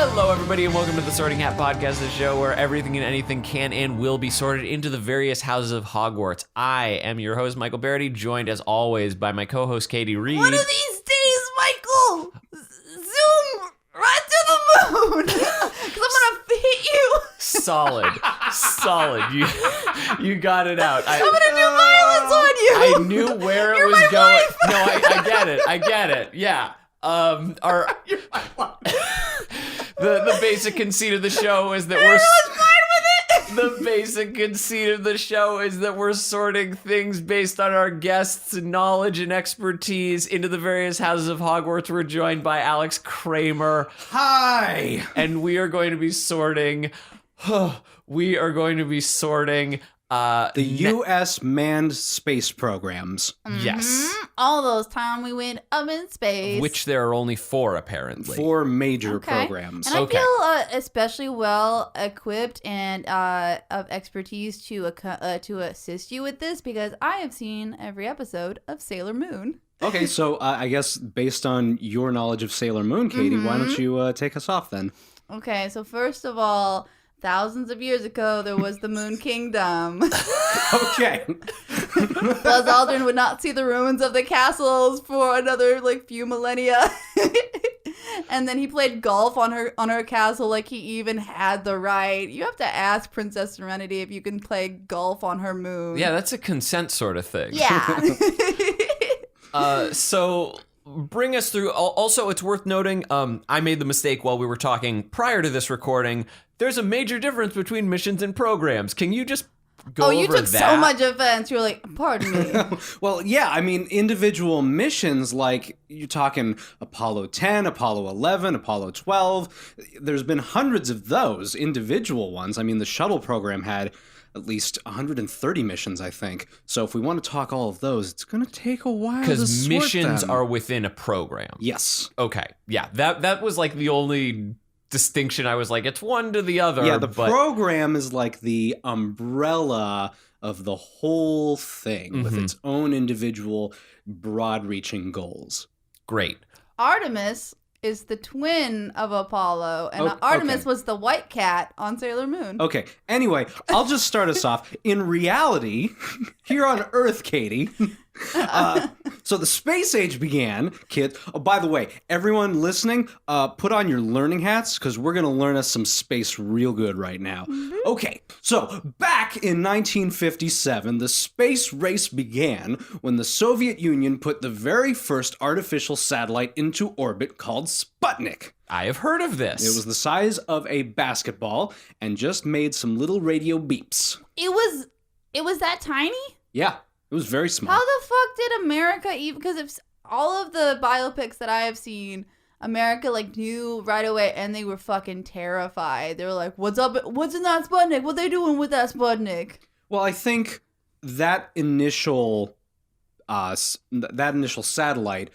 Hello, everybody, and welcome to the Sorting Hat Podcast, the show where everything and anything can and will be sorted into the various houses of Hogwarts. I am your host, Michael Barryte, joined as always by my co-host, Katie Reed. One of these days, Michael, zoom right to the moon, because I'm gonna hit you. Solid. You got it out. I'm gonna do violence on you. I knew where it You're was my going. wife. No, I get it. Yeah. You're my wife. The basic conceit of the show is that Everyone's fine with it. The basic conceit of the show is that we're sorting things based on our guests' knowledge and expertise into the various houses of Hogwarts. We're joined by Alex Kramer. Hi! And we are going to be sorting... The U.S. manned space programs. Yes. All those time we went up in space. Which there are only 4, apparently. 4 major programs. And I feel especially well equipped and of expertise to assist you with this because I have seen every episode of Sailor Moon. Okay, so I guess based on your knowledge of Sailor Moon, Katie, why don't you take us off then? Okay, so first of all, thousands of years ago, there was the Moon Kingdom. Okay. Buzz Aldrin would not see the ruins of the castles for another few millennia. And then he played golf on her castle like he even had the right. You have to ask Princess Serenity if you can play golf on her moon. Yeah, that's a consent sort of thing. Yeah. So bring us through. Also, it's worth noting, I made the mistake while we were talking prior to this recording. There's a major difference between missions and programs. Can you just go over that? Oh, you took so much offense. You're like, pardon me. Well, yeah, I mean, individual missions, like you're talking Apollo 10, Apollo 11, Apollo 12. There's been hundreds of those individual ones. I mean, the shuttle program had at least 130 missions, I think. So if we want to talk all of those, it's going to take a while to Because sort missions them. are within a program. Yes. Okay. Yeah, that was like the only distinction. I was like, it's one to the other. Yeah, the program is like the umbrella of the whole thing with its own individual broad-reaching goals. Great. Artemis is the twin of Apollo, and Artemis was the white cat on Sailor Moon. Okay, anyway, I'll just start us off. In reality, here on Earth, Katie, so the space age began, kids. Oh, by the way, everyone listening, put on your learning hats, because we're going to learn us some space real good right now. Okay, so back in 1957, the space race began when the Soviet Union put the very first artificial satellite into orbit called Sputnik. I have heard of this. It was the size of a basketball and just made some little radio beeps. It was that tiny? Yeah, it was very small. How the fuck did America even? Because if all of the biopics that I have seen, America knew right away, and they were fucking terrified. They were like, "What's up? What's in that Sputnik? What they doing with that Sputnik?" Well, I think that initial satellite,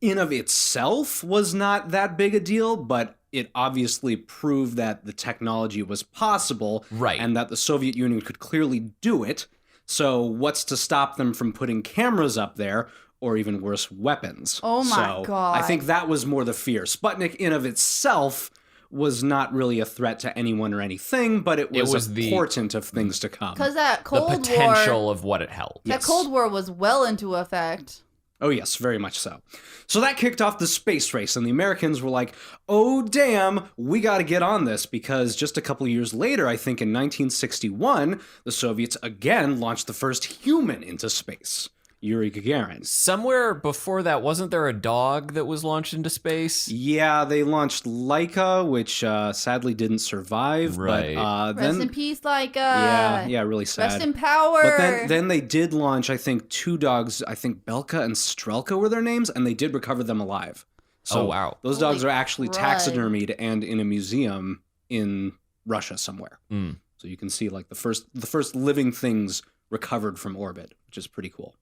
in of itself, was not that big a deal, but it obviously proved that the technology was possible, right, and that the Soviet Union could clearly do it. So what's to stop them from putting cameras up there, or even worse, weapons? Oh my God. I think that was more the fear. Sputnik in of itself was not really a threat to anyone or anything, but it was a portent of things to come. Because that Cold War... The potential of what it held. That Cold War was well into effect. Oh, yes, very much so. So that kicked off the space race, and the Americans were like, oh, damn, we got to get on this, because just a couple years later, I think in 1961, the Soviets again launched the first human into space, Yuri Gagarin. Somewhere before that, wasn't there a dog that was launched into space? Yeah, they launched Laika, which sadly didn't survive. Right. But, Rest in peace, Laika. Yeah, really sad. Rest in power. But then they did launch, I think, 2 dogs. I think Belka and Strelka were their names, and they did recover them alive. So wow. Those dogs are actually crud. taxidermied and in a museum in Russia somewhere. Mm. So you can see the first living things recovered from orbit, which is pretty cool.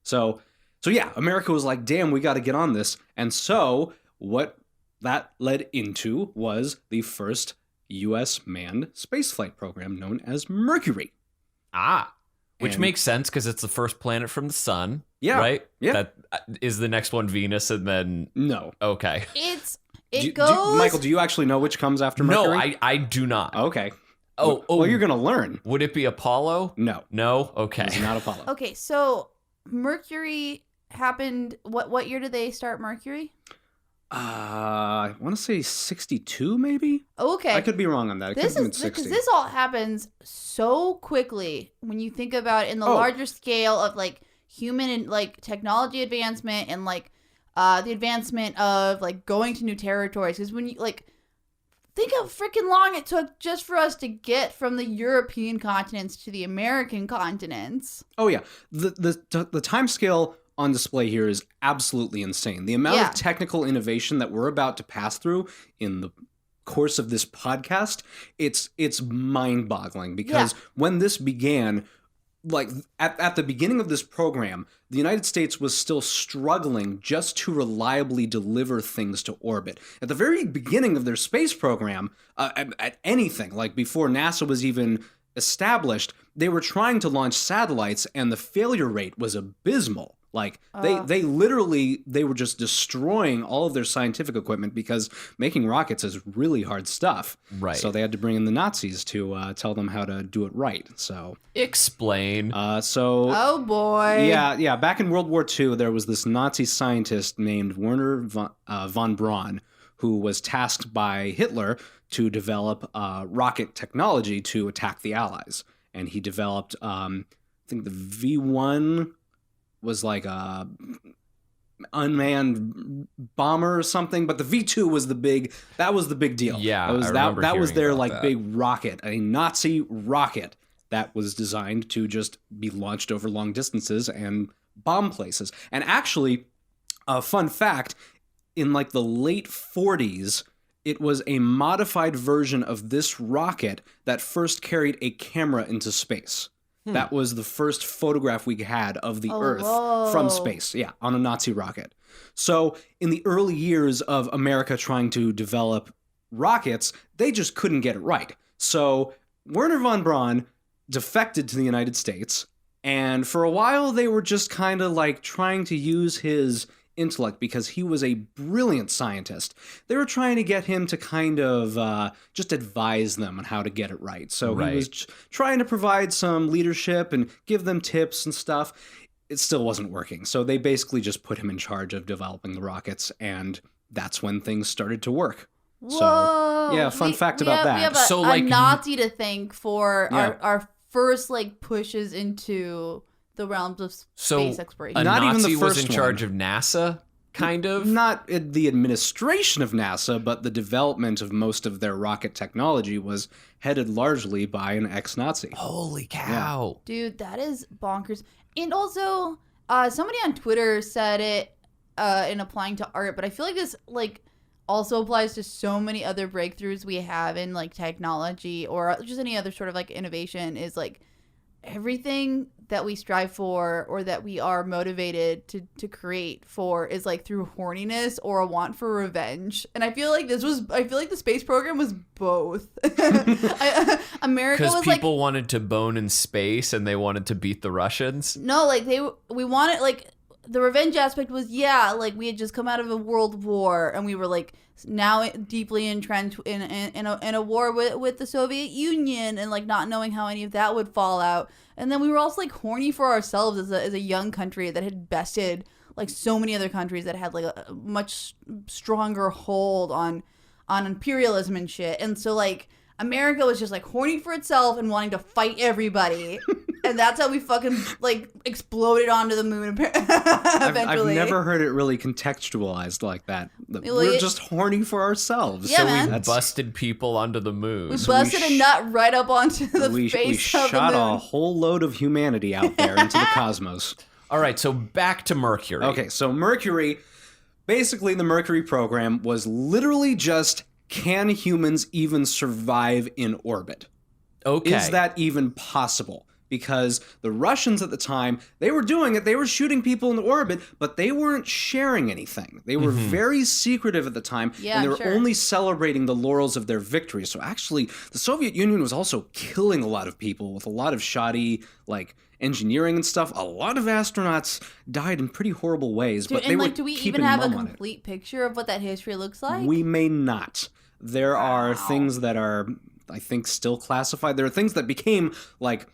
So yeah, America was like, damn, we got to get on this. And so what that led into was the first U.S. manned spaceflight program known as Mercury. Which makes sense because it's the first planet from the sun. Yeah. Right? Yeah. That is the next one Venus and then... No. Okay. Michael, do you actually know which comes after Mercury? No, I do not. Okay. Oh, Well, you're going to learn. Would it be Apollo? No. No? Okay. It's not Apollo. Okay, so Mercury happened. What year did they start Mercury? I want to say 62, maybe? Okay. I could be wrong on that. It could have been 60. Because this all happens so quickly when you think about it in the larger scale of like human and like technology advancement and like the advancement of like going to new territories. Because when you like think how freaking long it took just for us to get from the European continents to the American continents. Oh yeah, the time scale on display here is absolutely insane. The amount of technical innovation that we're about to pass through in the course of this podcast, it's mind-boggling because when this began, like at the beginning of this program, the United States was still struggling just to reliably deliver things to orbit. At the very beginning of their space program, at anything, like before NASA was even established, they were trying to launch satellites and the failure rate was abysmal. Like they were just destroying all of their scientific equipment because making rockets is really hard stuff. Right. So they had to bring in the Nazis to tell them how to do it right. So explain. Oh boy. Yeah. Back in World War II, there was this Nazi scientist named Werner von Braun who was tasked by Hitler to develop rocket technology to attack the Allies, and he developed I think the V1 was like a unmanned bomber or something, but the V2 was the big deal. Yeah, that was their like that. big rocket, a Nazi rocket that was designed to just be launched over long distances and bomb places. And actually, a fun fact, in like the late 40s, it was a modified version of this rocket that first carried a camera into space. That was the first photograph we had of the Earth from space, on a Nazi rocket. So in the early years of America trying to develop rockets, they just couldn't get it right. So Werner von Braun defected to the United States, and for a while they were just kind of like trying to use his intellect because he was a brilliant scientist. They were trying to get him to kind of just advise them on how to get it right. So he was trying to provide some leadership and give them tips and stuff. It still wasn't working. So they basically just put him in charge of developing the rockets, and that's when things started to work. Whoa. So, yeah, fun fact about that. We have a Nazi to thank for our first like pushes into the realms of space exploration. Not even Nazi the first was in charge of NASA, kind of? Not the administration of NASA, but the development of most of their rocket technology was headed largely by an ex-Nazi. Holy cow. Yeah. Dude, that is bonkers. And also, somebody on Twitter said it in applying to art, but I feel like this like also applies to so many other breakthroughs we have in like technology or just any other sort of like innovation is like everything that we strive for or that we are motivated to create for is like through horniness or a want for revenge. And I feel like the space program was both. America was like, because people wanted to bone in space and they wanted to beat the Russians. No, like we wanted like the revenge aspect was like we had just come out of a world war and we were like now deeply entrenched in a war with the Soviet Union and like not knowing how any of that would fall out. And then we were also like horny for ourselves as a young country that had bested like so many other countries that had like a much stronger hold on imperialism and shit. And so like America was just like horny for itself and wanting to fight everybody. And that's how we fucking like exploded onto the moon eventually. I've never heard it really contextualized like that. We're just horny for ourselves. Yeah, so man. We busted people onto the moon. We busted a nut right up onto the face we of shot the moon. a whole load of humanity out there into the cosmos. All right, so back to Mercury. Okay, so Mercury, basically the Mercury program was literally just, can humans even survive in orbit? Okay. Is that even possible? because the Russians at the time, they were doing it. They were shooting people into orbit, but they weren't sharing anything. They were very secretive at the time, and they were only celebrating the laurels of their victory. So actually, the Soviet Union was also killing a lot of people with a lot of shoddy, like, engineering and stuff. A lot of astronauts died in pretty horrible ways, but they were do we keeping even have a mum on it. complete picture of what that history looks like? We may not. There are things that are, I think, still classified. There are things that became, like,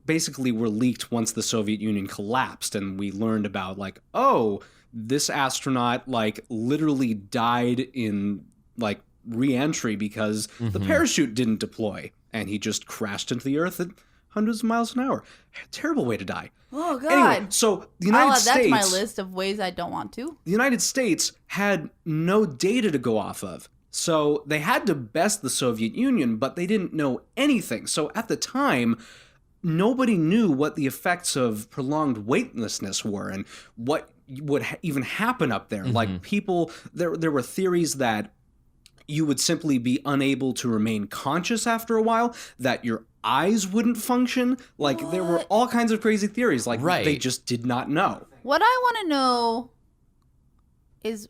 basically were leaked once the Soviet Union collapsed, and we learned about, like, oh, this astronaut, like, literally died in, like, re-entry because the parachute didn't deploy, and he just crashed into the Earth at hundreds of miles an hour. Terrible way to die. Oh, God. Anyway, so the United States... I'll add that to my list of ways I don't want to. The United States had no data to go off of. So they had to best the Soviet Union, but they didn't know anything. So at the time, nobody knew what the effects of prolonged weightlessness were and what would even happen up there. Like people, there were theories that you would simply be unable to remain conscious after a while, that your eyes wouldn't function. Like there were all kinds of crazy theories. Like they just did not know. What I want to know is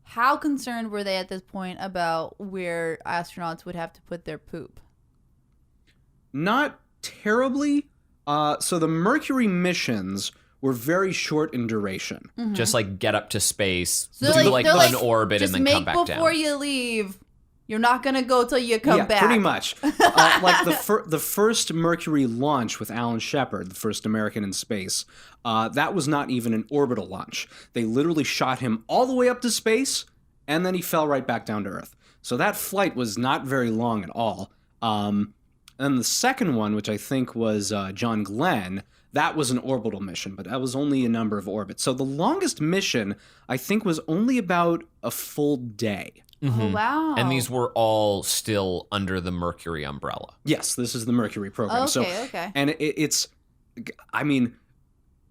how concerned were they at this point about where astronauts would have to put their poop? Not terribly. So the Mercury missions were very short in duration. Just like get up to space, So do like an orbit, and just then come make back down. before you leave. You're not gonna go till you come back. Pretty much. Like the first Mercury launch with Alan Shepard, the first American in space, that was not even an orbital launch. They literally shot him all the way up to space, and then he fell right back down to Earth. So that flight was not very long at all. And the second one, which I think was John Glenn, that was an orbital mission, but that was only a number of orbits. So the longest mission, I think, was only about a full day. Oh, wow. And these were all still under the Mercury umbrella. Yes, this is the Mercury program. Okay. And it's, I mean,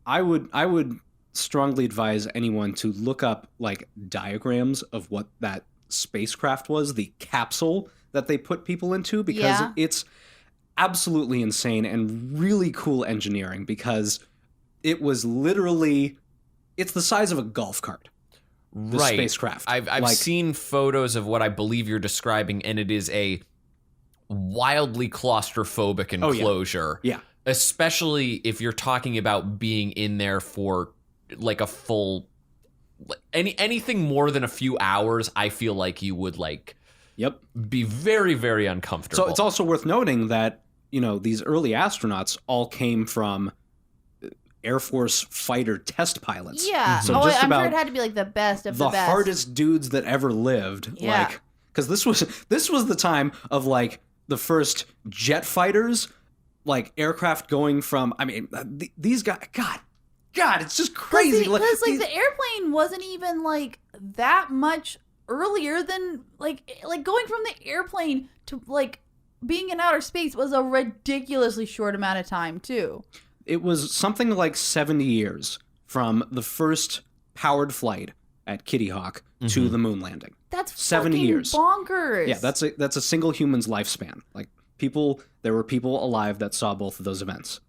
I would strongly advise anyone to look up like diagrams of what that spacecraft was, the capsule that they put people into, because it's absolutely insane and really cool engineering, because it was literally, it's the size of a golf cart. The spacecraft. I've seen photos of what I believe you're describing, and it is a wildly claustrophobic enclosure. Yeah. Especially if you're talking about being in there for like a full anything more than a few hours, I feel like you would be very, very uncomfortable. So it's also worth noting that, you know, these early astronauts all came from Air Force fighter test pilots. Yeah. So I'm just about sure it had to be like the best of the best. The hardest dudes that ever lived. Yeah. Like, because this was the time of like the first jet fighters, like aircraft going from, I mean, these guys, God, it's just crazy. Because the airplane wasn't even like that much earlier than like going from the airplane to like being in outer space was a ridiculously short amount of time too. It was something like 70 years from the first powered flight at Kitty Hawk to the moon landing. That's 70 fucking years. Bonkers. Yeah, that's a single human's lifespan. Like there were people alive that saw both of those events.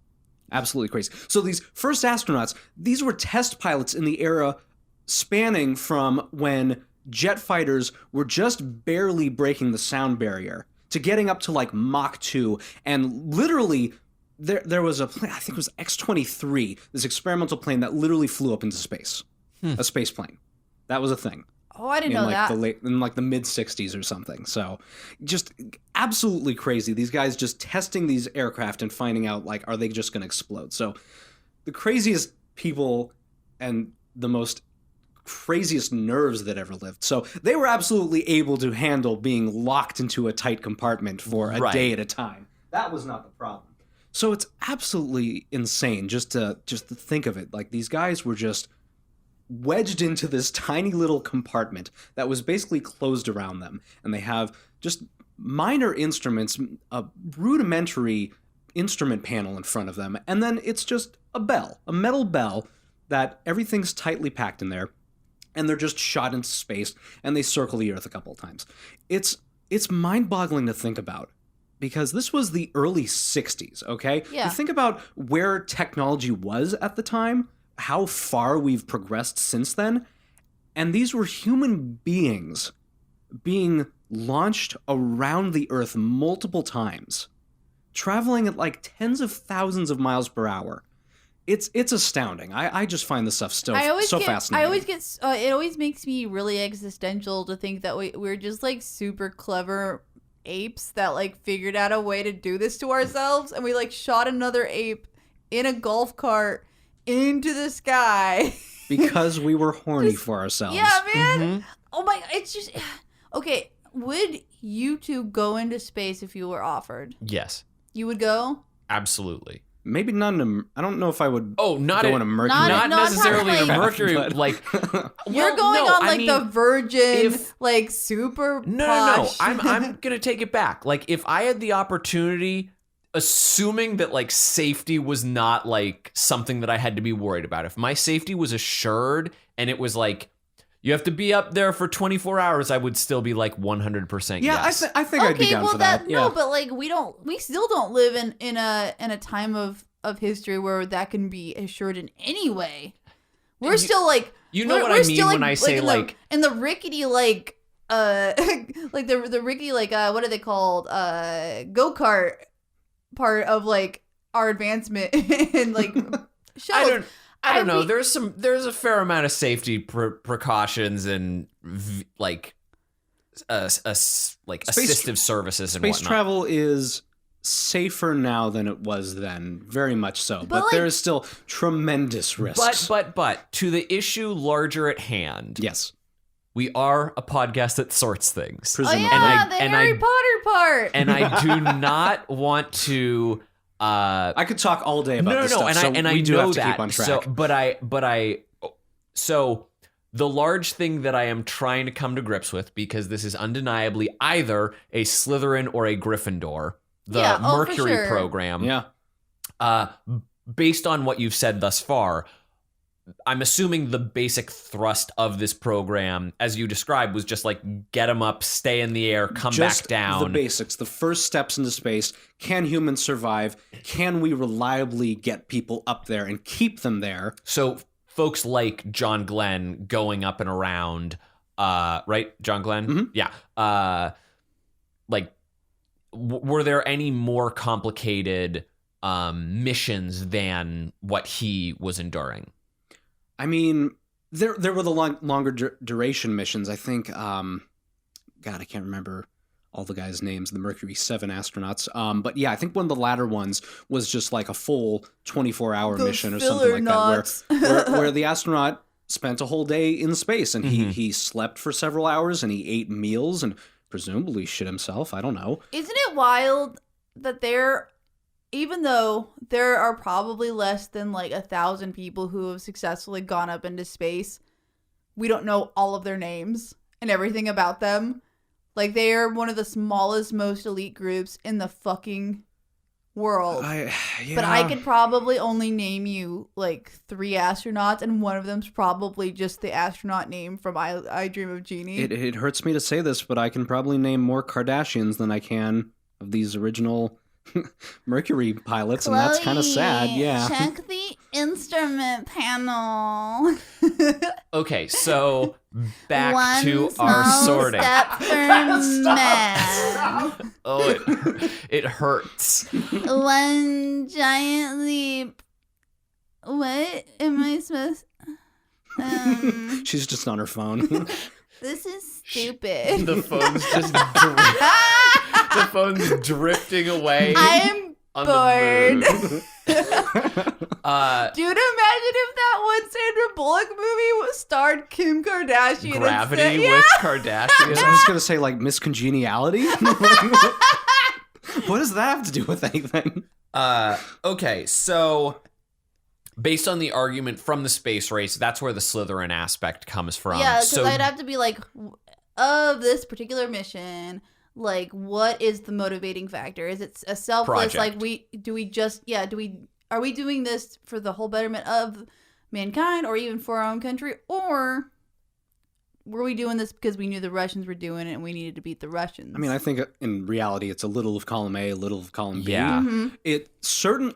Absolutely crazy. So these first astronauts, these were test pilots in the era spanning from when jet fighters were just barely breaking the sound barrier to getting up to like Mach 2, and literally there was a plane, I think it was X-23, this experimental plane that literally flew up into space. A space plane. That was a thing. Oh, I didn't know that. In like the mid-60s or something. So just absolutely crazy. These guys just testing these aircraft and finding out, like, are they just going to explode? So the craziest people and the most craziest nerves that ever lived. So they were absolutely able to handle being locked into a tight compartment for a day at a time. That was not the problem. So it's absolutely insane just to think of it. Like, these guys were just wedged into this tiny little compartment that was basically closed around them. And they have just minor instruments, a rudimentary instrument panel in front of them. And then it's just a bell, a metal bell that everything's tightly packed in there. And they're just shot into space, and they circle the Earth a couple of times. It's mind-boggling to think about. because this was the early 60s, okay? Yeah. You think about where technology was at the time, how far we've progressed since then, and these were human beings being launched around the Earth multiple times, traveling at like tens of thousands of miles per hour. It's astounding. I just find this stuff fascinating. I always get. It always makes me really existential to think that we're just like super clever apes that like figured out a way to do this to ourselves, and we like shot another ape in a golf cart into the sky because we were horny for ourselves. Yeah, man. Oh my! It's just okay. Would you two go into space if you were offered? Yes. You would go? Absolutely. Maybe not in a... I don't know if I would go in a Mercury. Not necessarily a Mercury. Like, you're going on the Virgin, like super posh. No. I'm gonna take it back. Like, if I had the opportunity, assuming that like safety was not like something that I had to be worried about. If my safety was assured and it was like, you have to be up there for 24 hours, I would still be like 100% yeah, yes. I think I'd be down for that. No, but like we still don't live in a time of history where that can be assured in any way. We're still like what I mean when I say like in the rickety like like the rickety like what are they called go-kart part of like our advancement in like shuttles. I don't know. There's a fair amount of safety precautions and assistive services and whatnot. Space travel is safer now than it was then, very much so. But there is still tremendous risks. But to the issue larger at hand. Yes. We are a podcast that sorts things. Presumably. The Harry Potter part. And I do not want to. I could talk all day about this stuff. And I do know have to that. Keep on track. So the large thing that I am trying to come to grips with, because this is undeniably either a Slytherin or a Gryffindor, the Mercury program. Yeah. Based on what you've said thus far, I'm assuming the basic thrust of this program, as you described, was just like get them up, stay in the air, come back down. The basics, the first steps into space. Can humans survive? Can we reliably get people up there and keep them there? So folks like John Glenn going up and around, right? John Glenn? Mm-hmm. Yeah. Were there any more complicated missions than what he was enduring? I mean, there were the longer duration missions. I think, God, I can't remember all the guys' names, the Mercury 7 astronauts. But yeah, I think one of the latter ones was just like a full 24-hour mission or something like that, where the astronaut spent a whole day in space and he slept for several hours and he ate meals and presumably shit himself. I don't know. Isn't it wild that even though there are probably less than like 1,000 people who have successfully gone up into space, we don't know all of their names and everything about them. Like, they are one of the smallest, most elite groups in the fucking world. But I could probably only name you like 3 astronauts, and one of them's probably just the astronaut name from I Dream of Jeannie. It hurts me to say this, but I can probably name more Kardashians than I can of these original Mercury pilots, Chloe, and that's kind of sad. Yeah. Check the instrument panel. Okay, so back to our sorting. Step for man. Oh, it hurts. One giant leap. What am I supposed? She's just on her phone. This is stupid. The phone's drifting away. I'm bored. Dude, imagine if that one Sandra Bullock movie starred Kim Kardashian. Gravity with Kardashian. I was going to say, like, Miss Congeniality? What does that have to do with anything? Okay, so based on the argument from the space race, that's where the Slytherin aspect comes from. Yeah, because I'd have to be like, of this particular mission, like, what is the motivating factor? Is it a selfless, project. like, are we doing this for the whole betterment of mankind or even for our own country? Or were we doing this because we knew the Russians were doing it and we needed to beat the Russians? I mean, I think in reality, it's a little of column A, a little of column B. Yeah.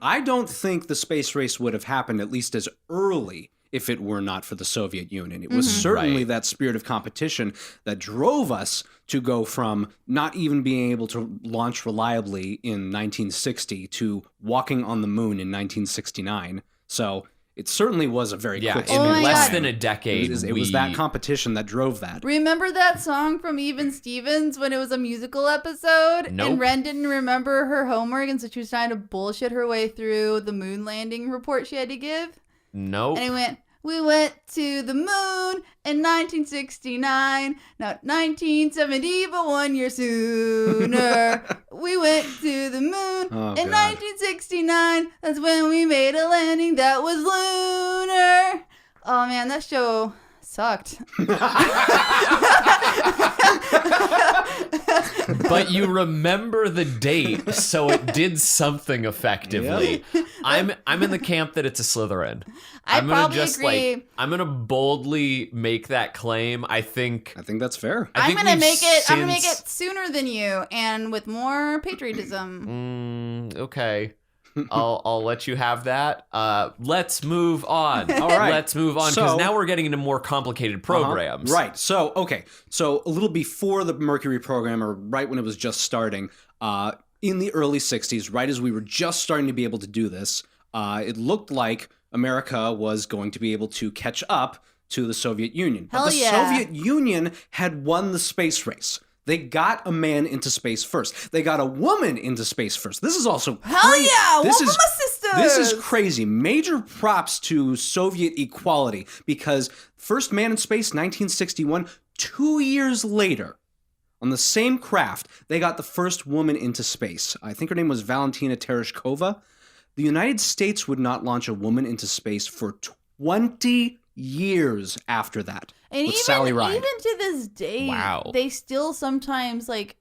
I don't think the space race would have happened at least as early if it were not for the Soviet Union. It was certainly that spirit of competition that drove us to go from not even being able to launch reliably in 1960 to walking on the moon in 1969. So it certainly was a very quick in time. less than a decade. It was that competition that drove that. Remember that song from Even Stevens when it was a musical episode? Nope. And Ren didn't remember her homework, and so she was trying to bullshit her way through the moon landing report she had to give? Nope. And he went, we went to the moon in 1969, not 1970, but 1 year sooner. We went to the moon in 1969. That's when we made a landing that was lunar. Oh man, that show sucked. But you remember the date, so it did something effectively. Yep. I'm in the camp that it's a Slytherin. I'm probably agree. I'm gonna boldly make that claim. I think that's fair. I'm gonna make it sooner than you and with more patriotism. Okay. I'll let you have that. Let's move on. All right. Let's move on, because now we're getting into more complicated programs. Right. So, okay. So a little before the Mercury program, or right when it was just starting, in the early 60s, right as we were just starting to be able to do this, it looked like America was going to be able to catch up to the Soviet Union. Hell but the yeah. Soviet Union had won the space race. They got a man into space first. They got a woman into space first. This is also crazy. Hell yeah! Welcome my sisters! This is crazy. Major props to Soviet equality, because first man in space, 1961, 2 years later, on the same craft, they got the first woman into space. I think her name was Valentina Tereshkova. The United States would not launch a woman into space for 20 years after that. And with Sally Ride. Even to this day, wow, they still sometimes like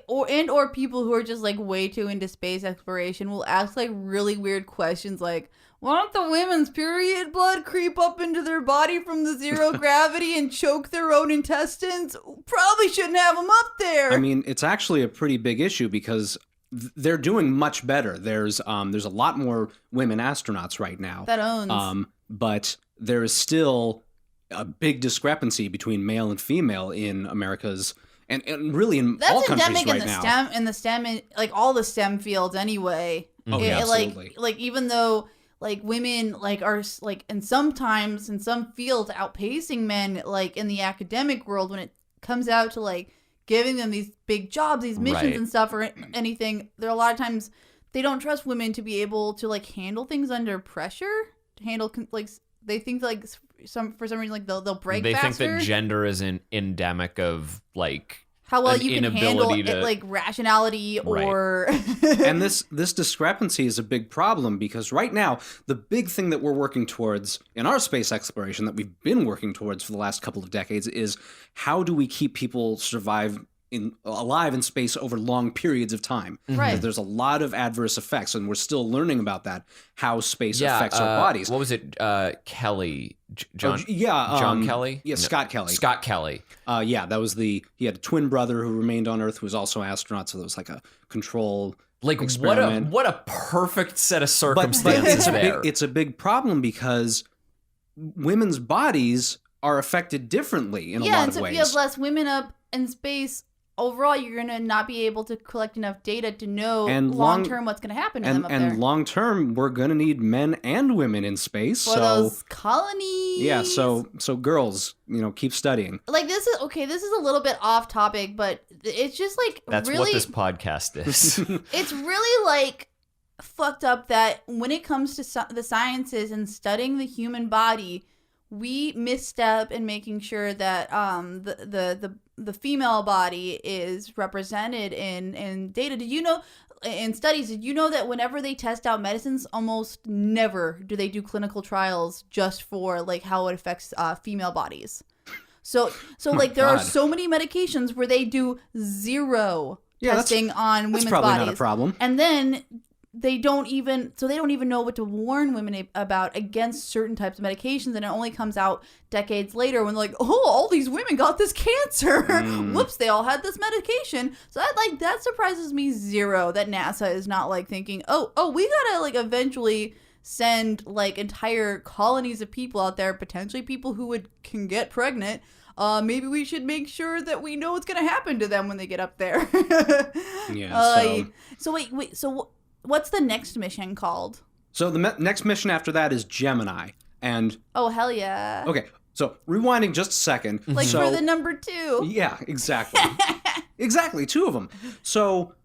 or people who are just like way too into space exploration will ask like really weird questions like, why don't the women's period blood creep up into their body from the zero gravity and choke their own intestines? Probably shouldn't have them up there. I mean, it's actually a pretty big issue because they're doing much better. There's a lot more women astronauts right now. That owns. But there is still a big discrepancy between male and female in America's and really in all countries right now. That's in the STEM, like all the STEM fields anyway. Oh, yeah, absolutely. Like even though like women like are like, and sometimes in some fields outpacing men, like in the academic world, when it comes out to like giving them these big jobs, these missions and stuff or anything, there are a lot of times they don't trust women to be able to like handle things under pressure, to handle like they think like for some reason like they'll break they faster. think that gender is an endemic of like how well you can handle it, like rationality or and this discrepancy is a big problem, because right now the big thing that we're working towards in our space exploration that we've been working towards for the last couple of decades is how do we keep people alive in space over long periods of time. Right. There's a lot of adverse effects, and we're still learning about that, how space affects our bodies. What was it? Kelly? John Kelly? Yeah, no, Scott Kelly. Scott Kelly. That was he had a twin brother who remained on Earth who was also an astronaut, so there was like a control experiment. What a perfect set of circumstances there. It's a big problem because women's bodies are affected differently in a lot of ways. Yeah, and so if you have less women up in space, overall, you're going to not be able to collect enough data to know long-term what's going to happen to them up there. And long-term, we're going to need men and women in space. For those colonies. Yeah, so girls, keep studying. Like, this is a little bit off topic, but it's just like That's really, what this podcast is. It's really like fucked up that when it comes to the sciences and studying the human body, we misstep in making sure that the female body is represented in data. Did you know, in studies, did you know that whenever they test out medicines, almost never do they do clinical trials just for like how it affects female bodies? So like there are so many medications where they do zero testing on women's bodies. That's probably not a problem. And then they don't even know what to warn women about against certain types of medications, and it only comes out decades later when they're like, oh, all these women got this cancer. Whoops, they all had this medication. So that surprises me zero that NASA is not like thinking, oh, we gotta like eventually send like entire colonies of people out there, potentially people who can get pregnant. Maybe we should make sure that we know what's gonna happen to them when they get up there. So wait. So what's the next mission called? So the next mission after that is Gemini, and oh hell yeah. Okay, so rewinding just a second, like for the number 2. Yeah, exactly, exactly 2 of them. So,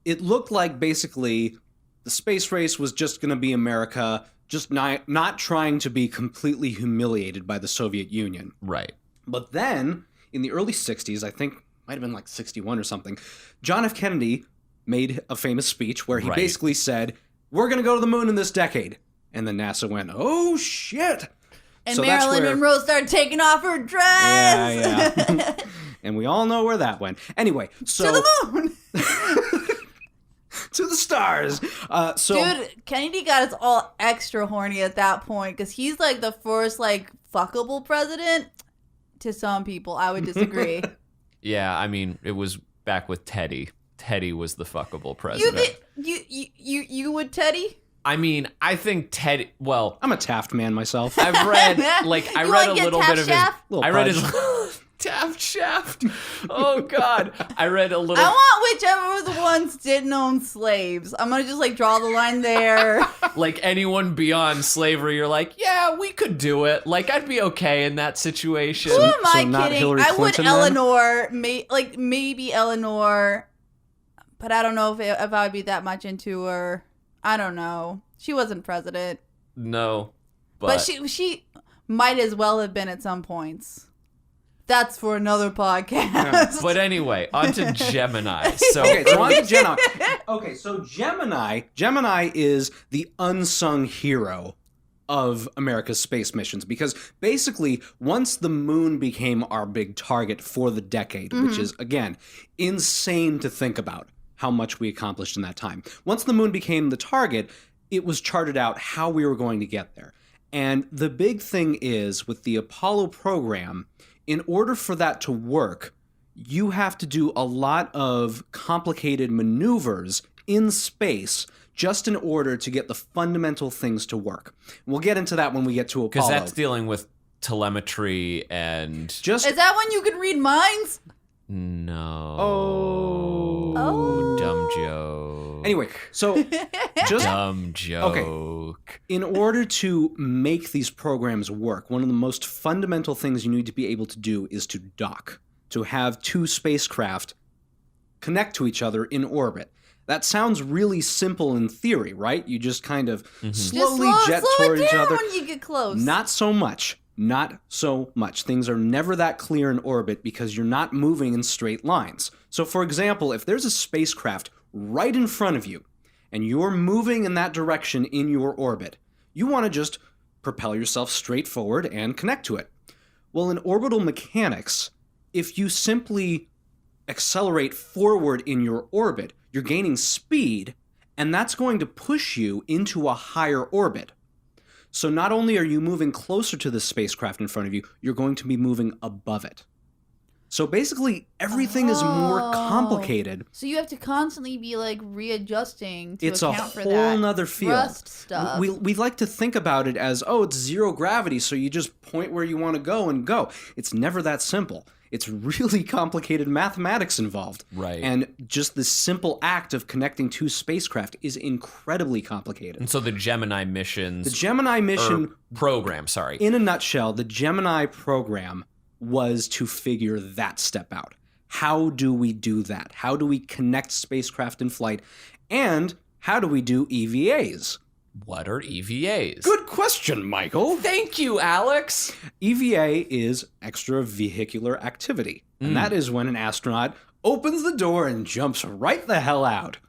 it looked like basically the space race was just going to be America. Just not trying to be completely humiliated by the Soviet Union. Right. But then, in the early 60s, I think, might have been like 61 or something, John F. Kennedy made a famous speech where he basically said, we're going to go to the moon in this decade. And then NASA went, oh, shit. And so Marilyn Monroe started taking off her dress. Yeah. And we all know where that went. Anyway, so... To the moon. To the stars. Dude, Kennedy got us all extra horny at that point because he's like the first like fuckable president. To some people, I would disagree. Yeah, I mean, it was back with Teddy. Teddy was the fuckable president. You would Teddy? I mean, I think Teddy. Well, I'm a Taft man myself. I've read I read a little bit of his. I read his. Taft Shaft. Oh God, I read a little. I want whichever of the ones didn't own slaves. I'm gonna just like draw the line there. Like anyone beyond slavery, you're like, yeah, we could do it. Like I'd be okay in that situation. Who am I kidding? Hillary I would Clinton, Eleanor, maybe Eleanor, but I don't know if I would be that much into her. I don't know. She wasn't president. No, but she might as well have been at some points. That's for another podcast. Yeah. But anyway, on to Gemini. So on to Gemini. Okay, so Gemini is the unsung hero of America's space missions because basically once the moon became our big target for the decade, which is, again, insane to think about how much we accomplished in that time. Once the moon became the target, it was charted out how we were going to get there. And the big thing is with the Apollo program, in order for that to work, you have to do a lot of complicated maneuvers in space just in order to get the fundamental things to work. We'll get into that when we get to Apollo. Because that's dealing with telemetry and... Is that when you can read minds? No. Oh. Dumb joke. Anyway, so just... Dumb joke. Okay. In order to make these programs work, one of the most fundamental things you need to be able to do is to dock, to have 2 spacecraft connect to each other in orbit. That sounds really simple in theory, right? You just kind of slowly jet toward each other. When you get close. Not so much. Not so much. Things are never that clear in orbit because you're not moving in straight lines. So, for example, if there's a spacecraft right in front of you and you're moving in that direction in your orbit, you want to just propel yourself straight forward and connect to it. Well, in orbital mechanics, if you simply accelerate forward in your orbit, you're gaining speed, and that's going to push you into a higher orbit. So not only are you moving closer to the spacecraft in front of you, you're going to be moving above it. So basically, everything is more complicated. So you have to constantly be like readjusting to account for that. It's a whole nother field. Thrust stuff. We like to think about it as, oh, it's zero gravity, so you just point where you want to go and go. It's never that simple. It's really complicated mathematics involved. Right. And just the simple act of connecting 2 spacecraft is incredibly complicated. And so the Gemini missions... The Gemini mission... program, sorry. In a nutshell, the Gemini program was to figure that step out. How do we do that? How do we connect spacecraft in flight? And how do we do EVAs? What are EVAs? Good question, Michael. Thank you, Alex. EVA is extravehicular activity. And that is when an astronaut opens the door and jumps right the hell out.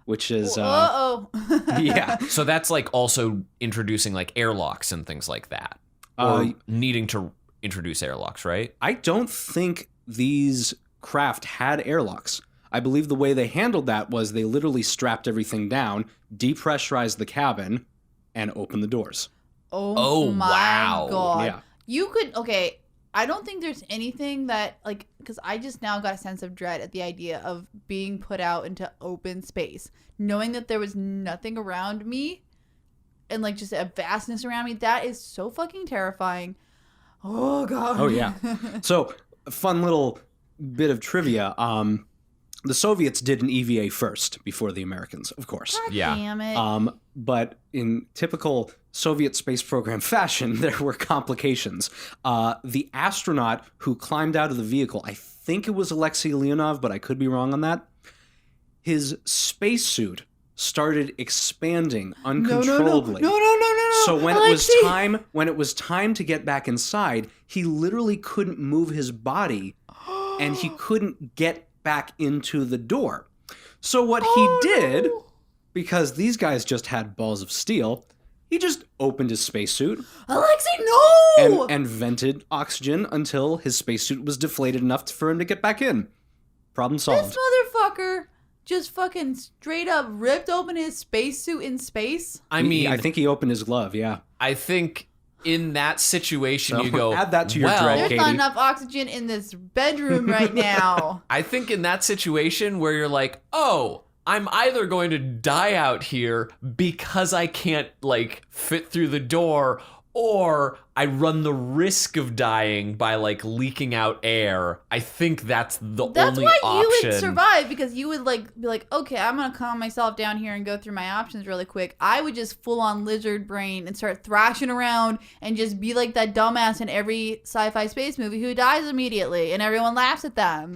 Which is... yeah. So that's like also introducing like airlocks and things like that. Or needing to introduce airlocks, right? I don't think these craft had airlocks. I believe the way they handled that was they literally strapped everything down, depressurized the cabin, and opened the doors. Oh my wow. God. Yeah. You could, okay, I don't think there's anything that, like, because I just now got a sense of dread at the idea of being put out into open space. Knowing that there was nothing around me and, like, just a vastness around me, that is so fucking terrifying. Oh, God. Oh, yeah. So, a fun little bit of trivia. The Soviets did an EVA first before the Americans, of course. God Yeah. damn it. But in typical Soviet space program fashion, there were complications. The astronaut who climbed out of the vehicle, I think it was Alexei Leonov, but I could be wrong on that. His spacesuit started expanding uncontrollably. No. So when Alexei! when it was time to get back inside, he literally couldn't move his body, and he couldn't get back into the door. So what he did, no. because these guys just had balls of steel, he just opened his spacesuit Alexei, no! and vented oxygen until his spacesuit was deflated enough for him to get back in. Problem solved. This motherfucker just fucking straight up ripped open his spacesuit in space. I mean, I think he opened his glove, yeah. I think in that situation, So you go, add that to your well, dread, There's Katie. not enough oxygen in this bedroom right now. I think in that situation where you're like, oh, I'm either going to die out here because I can't, like, fit through the door, or I run the risk of dying by, like, leaking out air. I think that's the That's only why option. you would survive, because you would like be like, okay, I'm gonna calm myself down here and go through my options really quick. I would just full on lizard brain and start thrashing around and just be like that dumbass in every sci-fi space movie who dies immediately and everyone laughs at them.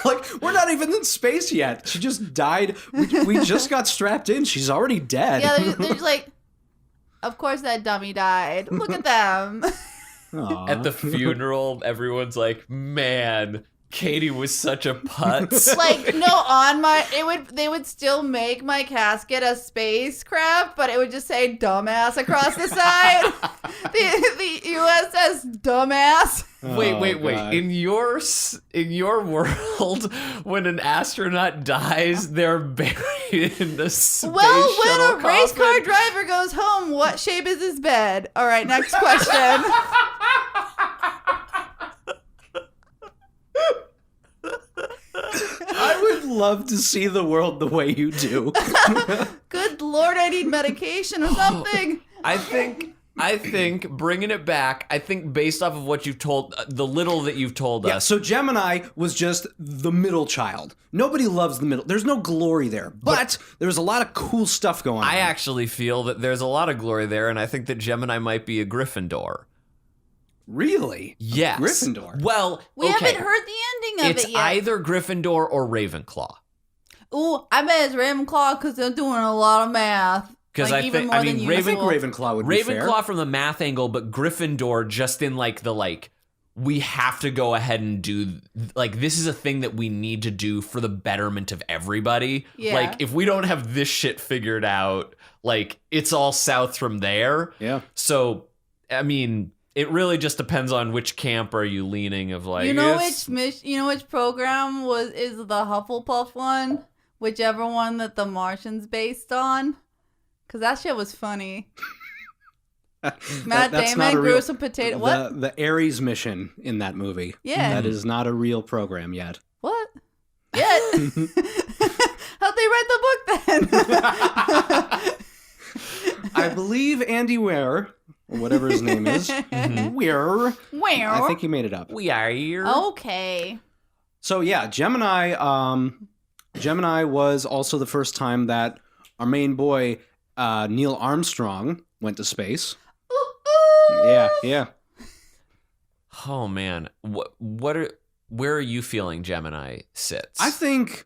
Like, we're not even in space yet. She just died. We just got strapped in. She's already dead. Yeah, they're just like, of course that dummy died. Look at them. Aw. At the funeral, everyone's like, man, Katie was such a putz. Like, no, they would still make my casket a spacecraft, but it would just say dumbass across the side. the USS dumbass. Wait. God. In your world, when an astronaut dies, they're buried in the space Well, when shuttle a race car coffin. driver goes home, what shape is his bed? All right, next question. I would love to see the world the way you do. Good Lord, I need medication or something. I think bringing it back. I think based off of what you've told, the little that you've told Yeah, us. so Gemini was just the middle child. Nobody loves the middle. There's no glory there, but there's a lot of cool stuff going on. I actually feel that there's a lot of glory there, and I think that Gemini might be a Gryffindor. Really? Yes. Gryffindor? Well, We okay. haven't heard the ending of It's it yet. either Gryffindor or Ravenclaw. Ooh, I bet it's Ravenclaw because they're doing a lot of math. 'Cause like, I even think- more I mean, than I think usual. Ravenclaw would be fair. Ravenclaw from the math angle, but Gryffindor just in like the we have to go ahead and do like this is a thing that we need to do for the betterment of everybody. Yeah. Like if we don't have this shit figured out, like it's all south from there. Yeah. So I mean, it really just depends on which camp are you leaning of like. You know it's- which program is the Hufflepuff one? Whichever one that the Martians based on? Because that shit was funny. Matt That's Damon not a grew real- some potato. What? The Ares mission in that movie. Yeah. That is not a real program yet. What? Yet. How'd they write the book then? I believe Andy Weir, or whatever his name is, Weir. Where? I think he made it up. we are here. Okay. So yeah, Gemini. Gemini was also the first time that our main boy Neil Armstrong went to space. Ooh, ooh. Yeah. Oh man, where are you feeling Gemini sits? I think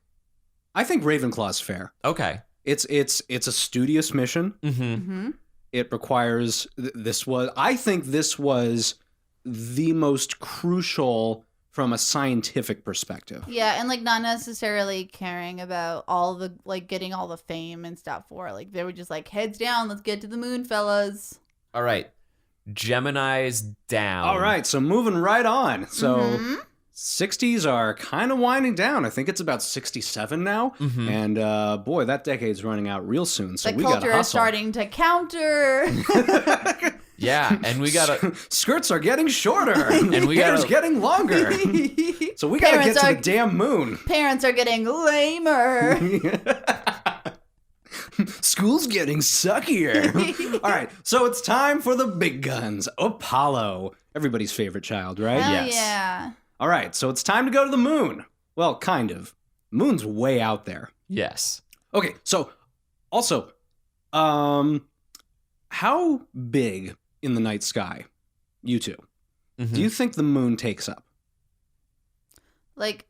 Ravenclaw's fair. Okay. It's a studious mission. Mm-hmm. Mm-hmm. It requires I think this was the most crucial from a scientific perspective. Yeah, and like not necessarily caring about all the like getting all the fame and stuff for it. Like they were just like heads down, let's get to the moon, fellas. All right. Gemini's down. All right, so moving right on. So Mhm. 60s are kind of winding down. I think it's about 67 now. Mm-hmm. And boy, that decade's running out real soon. So The we got to culture hustle. is starting to counter. Yeah, and we gotta Skirts are getting shorter. And we hair's gotta- getting longer. So we got to get Parents to are- the damn moon. Parents are getting lamer. School's getting suckier. All right, so it's time for the big guns. Apollo, everybody's favorite child, right? Hell Yes. yeah. All right, so it's time to go to the moon. Well, kind of. Moon's way out there. yes. Okay, so also, how big in the night sky, you two, Mhm. do you think the moon takes up? Like,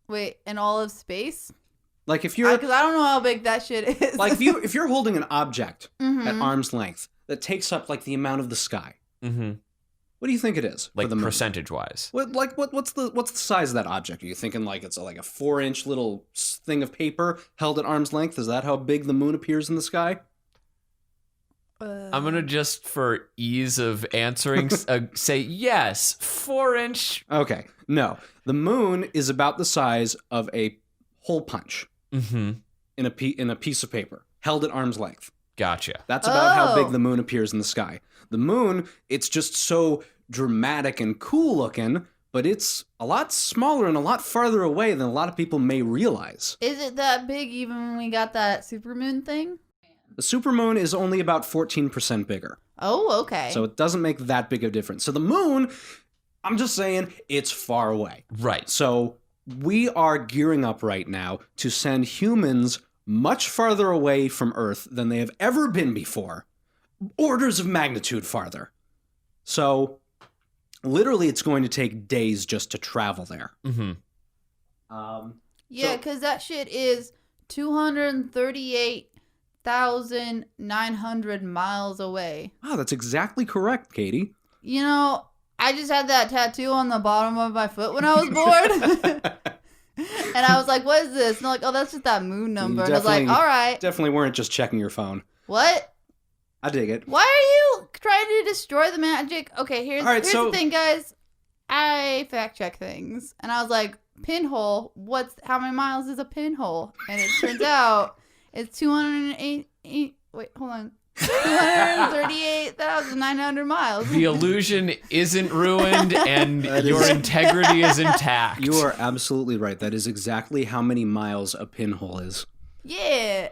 wait, in all of space? Like if you're Because I don't know how big that shit is. like if you're holding an object Mhm. at arm's length that takes up like the amount of the sky, Mm-hmm. what do you think it is Like for the moon? percentage-wise. What's the size of that object? Are you thinking like it's like a 4-inch little thing of paper held at arm's length? Is that how big the moon appears in the sky? I'm gonna just, for ease of answering, say yes, 4-inch. Okay, no. The moon is about the size of a hole punch Mm-hmm. in a piece of paper held at arm's length. Gotcha. That's about how Oh. big the moon appears in the sky. The moon, it's just so dramatic and cool looking, but it's a lot smaller and a lot farther away than a lot of people may realize. Is it that big even when we got that supermoon thing? The supermoon is only about 14% bigger. Oh, okay. So it doesn't make that big of a difference. So the moon, I'm just saying, it's far away. Right. So we are gearing up right now to send humans much farther away from Earth than they have ever been before. Orders of magnitude farther. So literally it's going to take days just to travel there. Mm-hmm. yeah, so- because that shit is 238,900 miles away. Wow, that's exactly correct, Katie. You know, I just had that tattoo on the bottom of my foot when I was born. And I was like, what is this? And they're like, oh, that's just that moon number. And I was like, Definitely- all right. Definitely weren't just checking your phone. What? I dig it. Why are you trying to destroy the magic? Okay, here's, All right, here's so- the thing, guys. I fact check things. And I was like, pinhole, how many miles is a pinhole? And it turns out it's 238,900 miles. The illusion isn't ruined, and That your is- integrity is intact. You are absolutely right. That is exactly how many miles a pinhole is. Yeah.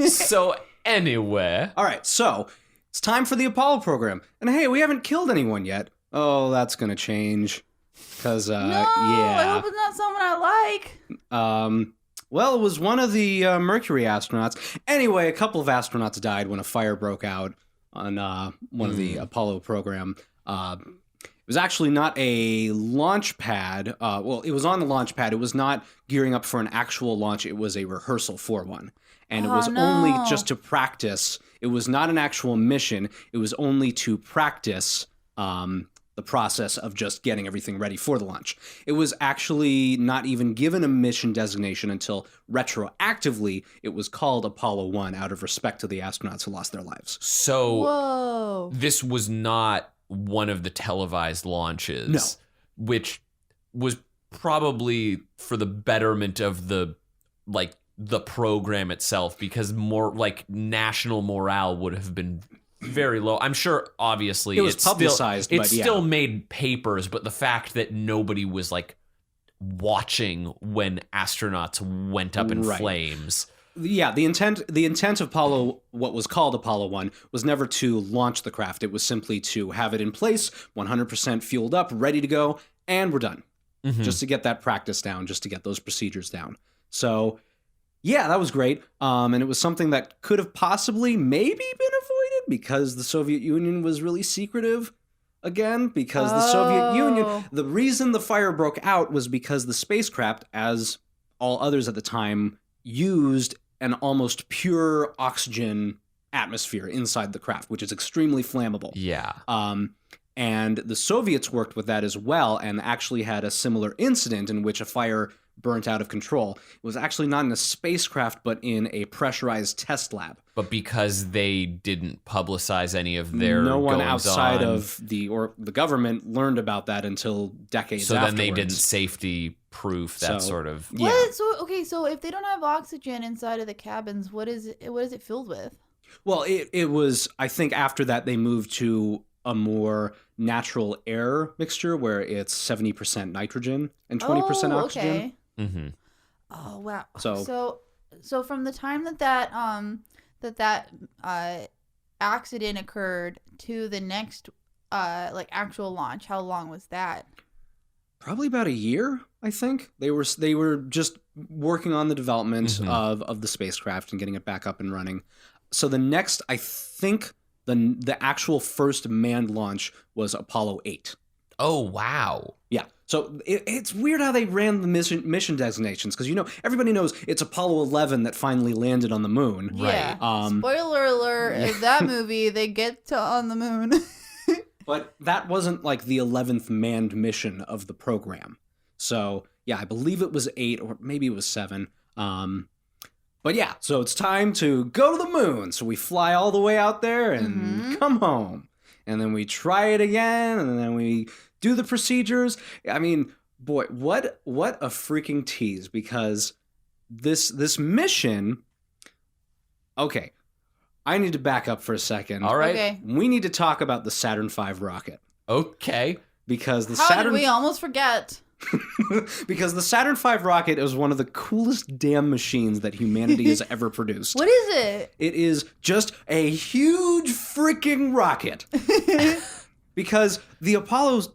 So anyway, All right, so it's time for the Apollo program. And hey, we haven't killed anyone yet. Oh, that's going to change. Because, No, I yeah. hope it's not someone I like. Well, it was one of the Mercury astronauts. Anyway, a couple of astronauts died when a fire broke out on one of the Apollo program. It was actually not a launch pad. Well, it was on the launch pad. It was not gearing up for an actual launch. It was a rehearsal for one. And it Oh, was no. only just to practice. It was not an actual mission. It was only to practice the process of just getting everything ready for the launch. It was actually not even given a mission designation until retroactively it was called Apollo 1 out of respect to the astronauts who lost their lives. so Whoa. this was not one of the televised launches. No. Which was probably for the betterment of the program itself, because more like national morale would have been very low. I'm sure obviously It was it's publicized, still, but it yeah. still made papers, but the fact that nobody was like watching when astronauts went up in Right. flames. Yeah, the intent of Apollo, what was called Apollo 1, was never to launch the craft. It was simply to have it in place, 100% fueled up, ready to go, and we're done. Mhm. Just to get that practice down, just to get those procedures down. So, yeah, that was great. And it was something that could have possibly maybe been avoided because the Soviet Union was really secretive again, because the Soviet Union, the reason the fire broke out was because the spacecraft, as all others at the time, used an almost pure oxygen atmosphere inside the craft, which is extremely flammable. Yeah. And the Soviets worked with that as well and actually had a similar incident in which a fire burnt out of control. It was actually not in a spacecraft, but in a pressurized test lab. But because they didn't publicize any of their no one goings outside on, of the government learned about that until decades afterwards. So then they didn't safety proof that sort of. What? Yeah. So if they don't have oxygen inside of the cabins, what is it filled with? Well, it was, I think after that they moved to a more natural air mixture where it's 70% nitrogen and 20% oxygen. Okay. Mm-hmm. Oh wow. So from the time that accident occurred to the next actual launch, how long was that? probably about a year, I think. They were just working on the development of the spacecraft and getting it back up and running. So the next, I think, the actual first manned launch was Apollo 8. Oh, wow. Yeah. So it's weird how they ran the mission designations, because, everybody knows it's Apollo 11 that finally landed on the moon. Yeah. Right. Spoiler alert, in that movie, they get on the moon. But that wasn't like the 11th manned mission of the program. So, yeah, I believe it was 8 or maybe it was 7. But yeah, so it's time to go to the moon. So we fly all the way out there and come home. And then we try it again, and then we do the procedures. I mean, boy, what a freaking tease, because this mission. Okay, I need to back up for a second. All right. Okay. We need to talk about the Saturn V rocket. Okay. Because the How did we almost forget? Because the Saturn V rocket is one of the coolest damn machines that humanity has ever produced. What is it? It is just a huge freaking rocket. Because the Apollo's,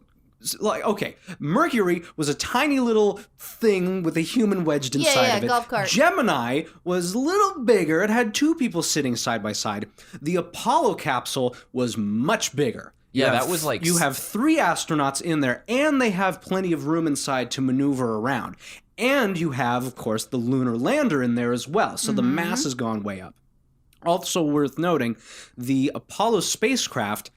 Mercury was a tiny little thing with a human wedged inside of it. Golf cart. Gemini was a little bigger. It had 2 people sitting side by side. The Apollo capsule was much bigger. Yeah, that was like... You have 3 astronauts in there, and they have plenty of room inside to maneuver around. And you have, of course, the lunar lander in there as well, so the mass has gone way up. Also worth noting, the Apollo spacecraft,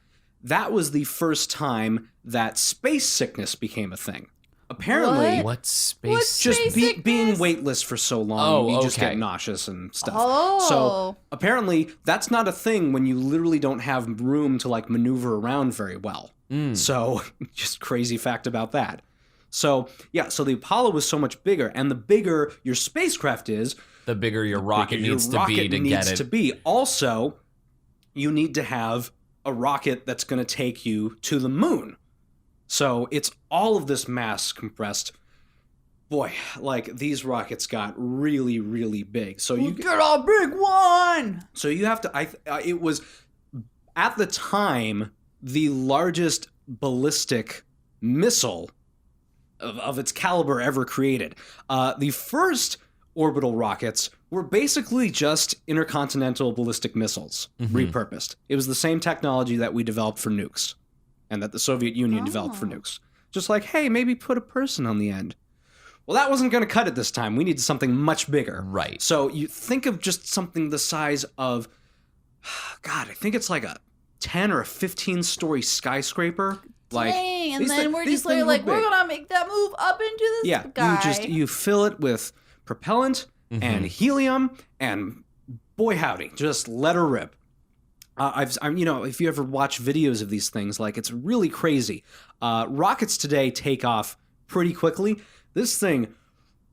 that was the first time that space sickness became a thing. Apparently... What space? Just being weightless for so long, you just get nauseous and stuff. Oh. So apparently that's not a thing when you literally don't have room to maneuver around very well. So just crazy fact about that. So yeah, so the Apollo was so much bigger, and the bigger your spacecraft is, the bigger your rocket needs to be to get it. Also, you need to have a rocket that's going to take you to the moon. So it's all of this mass compressed. Boy, these rockets got really, really big. So you get a big one. So you have to. It was at the time the largest ballistic missile of its caliber ever created. The first orbital rockets were basically just intercontinental ballistic missiles repurposed. It was the same technology that we developed for nukes, and that the Soviet Union developed for nukes. Just like, hey, maybe put a person on the end. Well, that wasn't going to cut it this time. We needed something much bigger. Right. So you think of just something the size of, God, I think it's like a 10 or a 15-story skyscraper. Dang, and then we're just we're going to make that move up into the sky. You fill it with propellant and helium, and boy howdy, just let her rip. If you ever watch videos of these things, it's really crazy. Rockets today take off pretty quickly. This thing,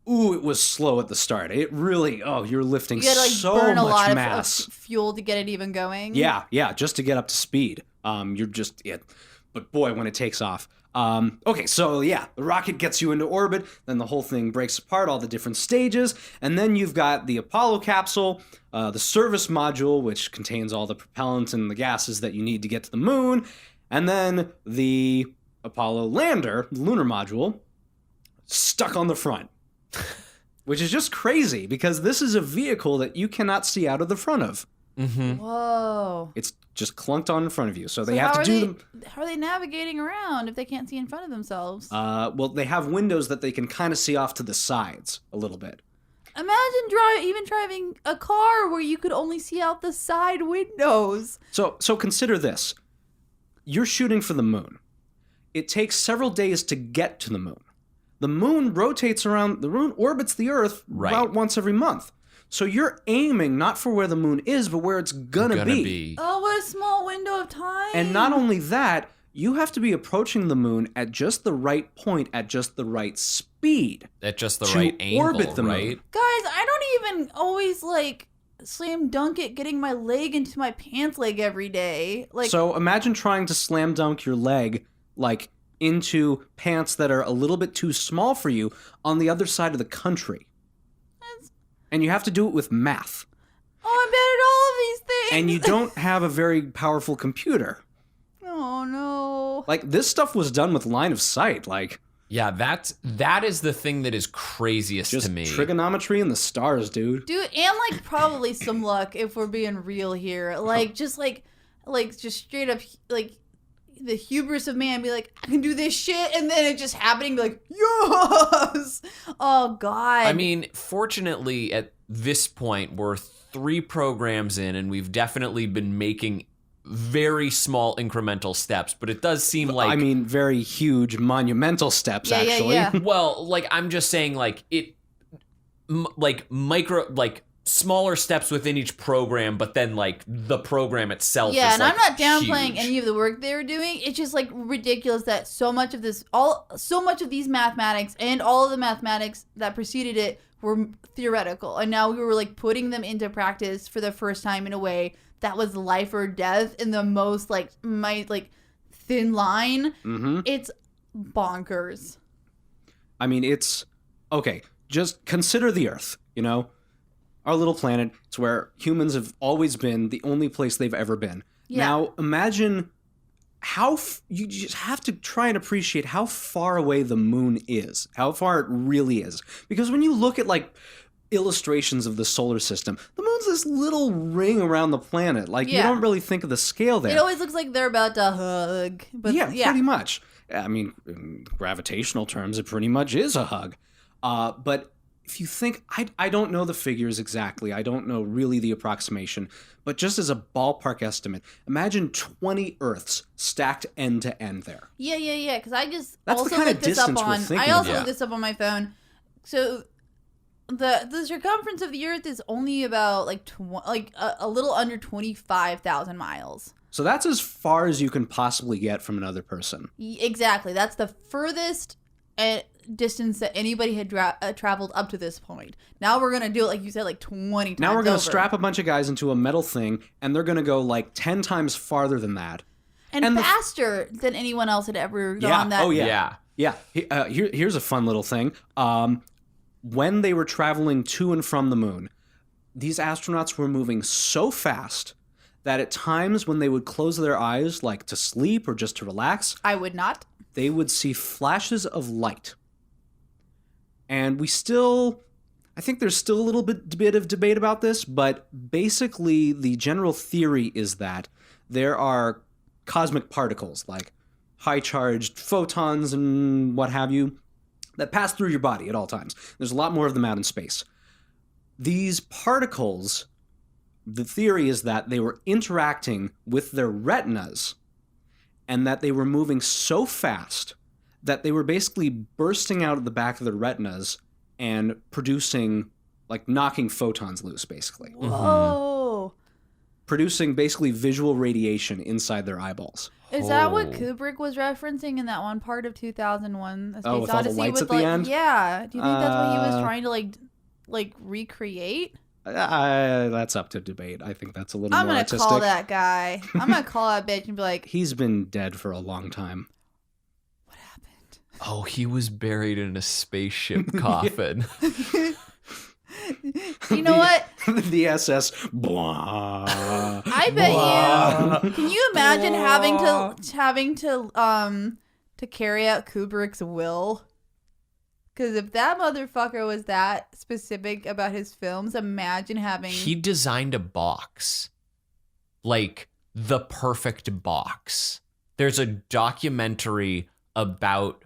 it was slow at the start. It really, you're lifting so burn a much lot mass. Of fuel to get it even going. Yeah, just to get up to speed. But boy, when it takes off. The rocket gets you into orbit, then the whole thing breaks apart, all the different stages, and then you've got the Apollo capsule, the service module, which contains all the propellant and the gases that you need to get to the moon, and then the Apollo lander, the lunar module, stuck on the front. Which is just crazy, because this is a vehicle that you cannot see out of the front of. Whoa. It's just clunked on in front of you. So they have to do them. How are they navigating around if they can't see in front of themselves? Well, they have windows that they can kind of see off to the sides a little bit. Imagine driving a car where you could only see out the side windows. So consider this. You're shooting for the moon. It takes several days to get to the moon. The moon orbits the Earth about once every month. So you're aiming not for where the moon is, but where it's gonna be. Oh, what a small window of time. And not only that, you have to be approaching the moon at just the right point, at just the right speed. At just the right angle, orbit the right? moon. Guys, I don't even always, like, slam dunk it getting my leg into my pants leg every day. Like, So imagine trying to slam dunk your leg, like, into pants that are a little bit too small for you on the other side of the country. And you have to do it with math. oh, I'm bad at all of these things. And you don't have a very powerful computer. Oh, no. Like, this stuff was done with line of sight. Like, Yeah, that is the thing that is craziest just to me. trigonometry and the stars, dude. Dude, and, like, probably some luck if we're being real here. Like, just straight up, like, the hubris of man be like, I can do this shit, and then it just happening, be like, yes! Oh, God. I mean, fortunately, at this point, we're 3 programs in, and we've definitely been making very small incremental steps, but it does seem like... I mean, very huge, monumental steps, actually. Yeah. Well, like, I'm just saying, like, smaller steps within each program, but then, like, the program itself Yeah, is, and like, I'm not downplaying huge. any of the work they were doing. It's just, like, ridiculous that so much of these mathematics and all of the mathematics that preceded it were theoretical. And now we were, like, putting them into practice for the first time in a way that was life or death in the most, like, thin line. Mm-hmm. It's bonkers. I mean, it's... Okay, just consider the Earth, you know? Our little planet. It's where humans have always been, the only place they've ever been. Yeah. Now, imagine how... you just have to try and appreciate how far away the moon is. How far it really is. Because when you look at, like, illustrations of the solar system, the moon's this little ring around the planet. Like, you don't really think of the scale there. It always looks like they're about to hug. But yeah, pretty much. I mean, in gravitational terms, it pretty much is a hug. But if you think, I don't know the figures exactly. I don't know really the approximation. But just as a ballpark estimate, imagine 20 Earths stacked end to end there. Yeah. Because I just That's also the kind of looked this up distance we're on. thinking I also of. looked this up on my phone. So the circumference of the Earth is only about a little under 25,000 miles. So that's as far as you can possibly get from another person. Exactly. That's the furthest distance that anybody had traveled up to this point. Now we're going to do it, like you said, like 20 times Now we're going over. to strap a bunch of guys into a metal thing, and they're going to go like 10 times farther than that. And faster than anyone else had ever gone that. Oh, yeah. Yeah. Here's a fun little thing. When they were traveling to and from the moon, these astronauts were moving so fast that at times when they would close their eyes, like to sleep or just to relax, I would not. they would see flashes of light. And I think there's still a little bit of debate about this, but basically the general theory is that there are cosmic particles, like high-charged photons and what have you, that pass through your body at all times. There's a lot more of them out in space. These particles, the theory is that they were interacting with their retinas and that they were moving so fast that they were basically bursting out of the back of their retinas and producing, like, knocking photons loose, basically. Whoa. Producing basically visual radiation inside their eyeballs. Is that what Kubrick was referencing in that one part of 2001? A Space with all Odyssey the lights with, at the end? Yeah. Do you think that's what he was trying to like recreate? That's up to debate. I think that's a little I'm more gonna artistic. call that guy. I'm gonna call that bitch and be like, He's been dead for a long time. what happened? Oh, he was buried in a spaceship coffin. You know what? The SS. Blah. I bet you. Can you imagine having to carry out Kubrick's will? Because if that motherfucker was that specific about his films, imagine having... He designed a box. Like, the perfect box. There's a documentary about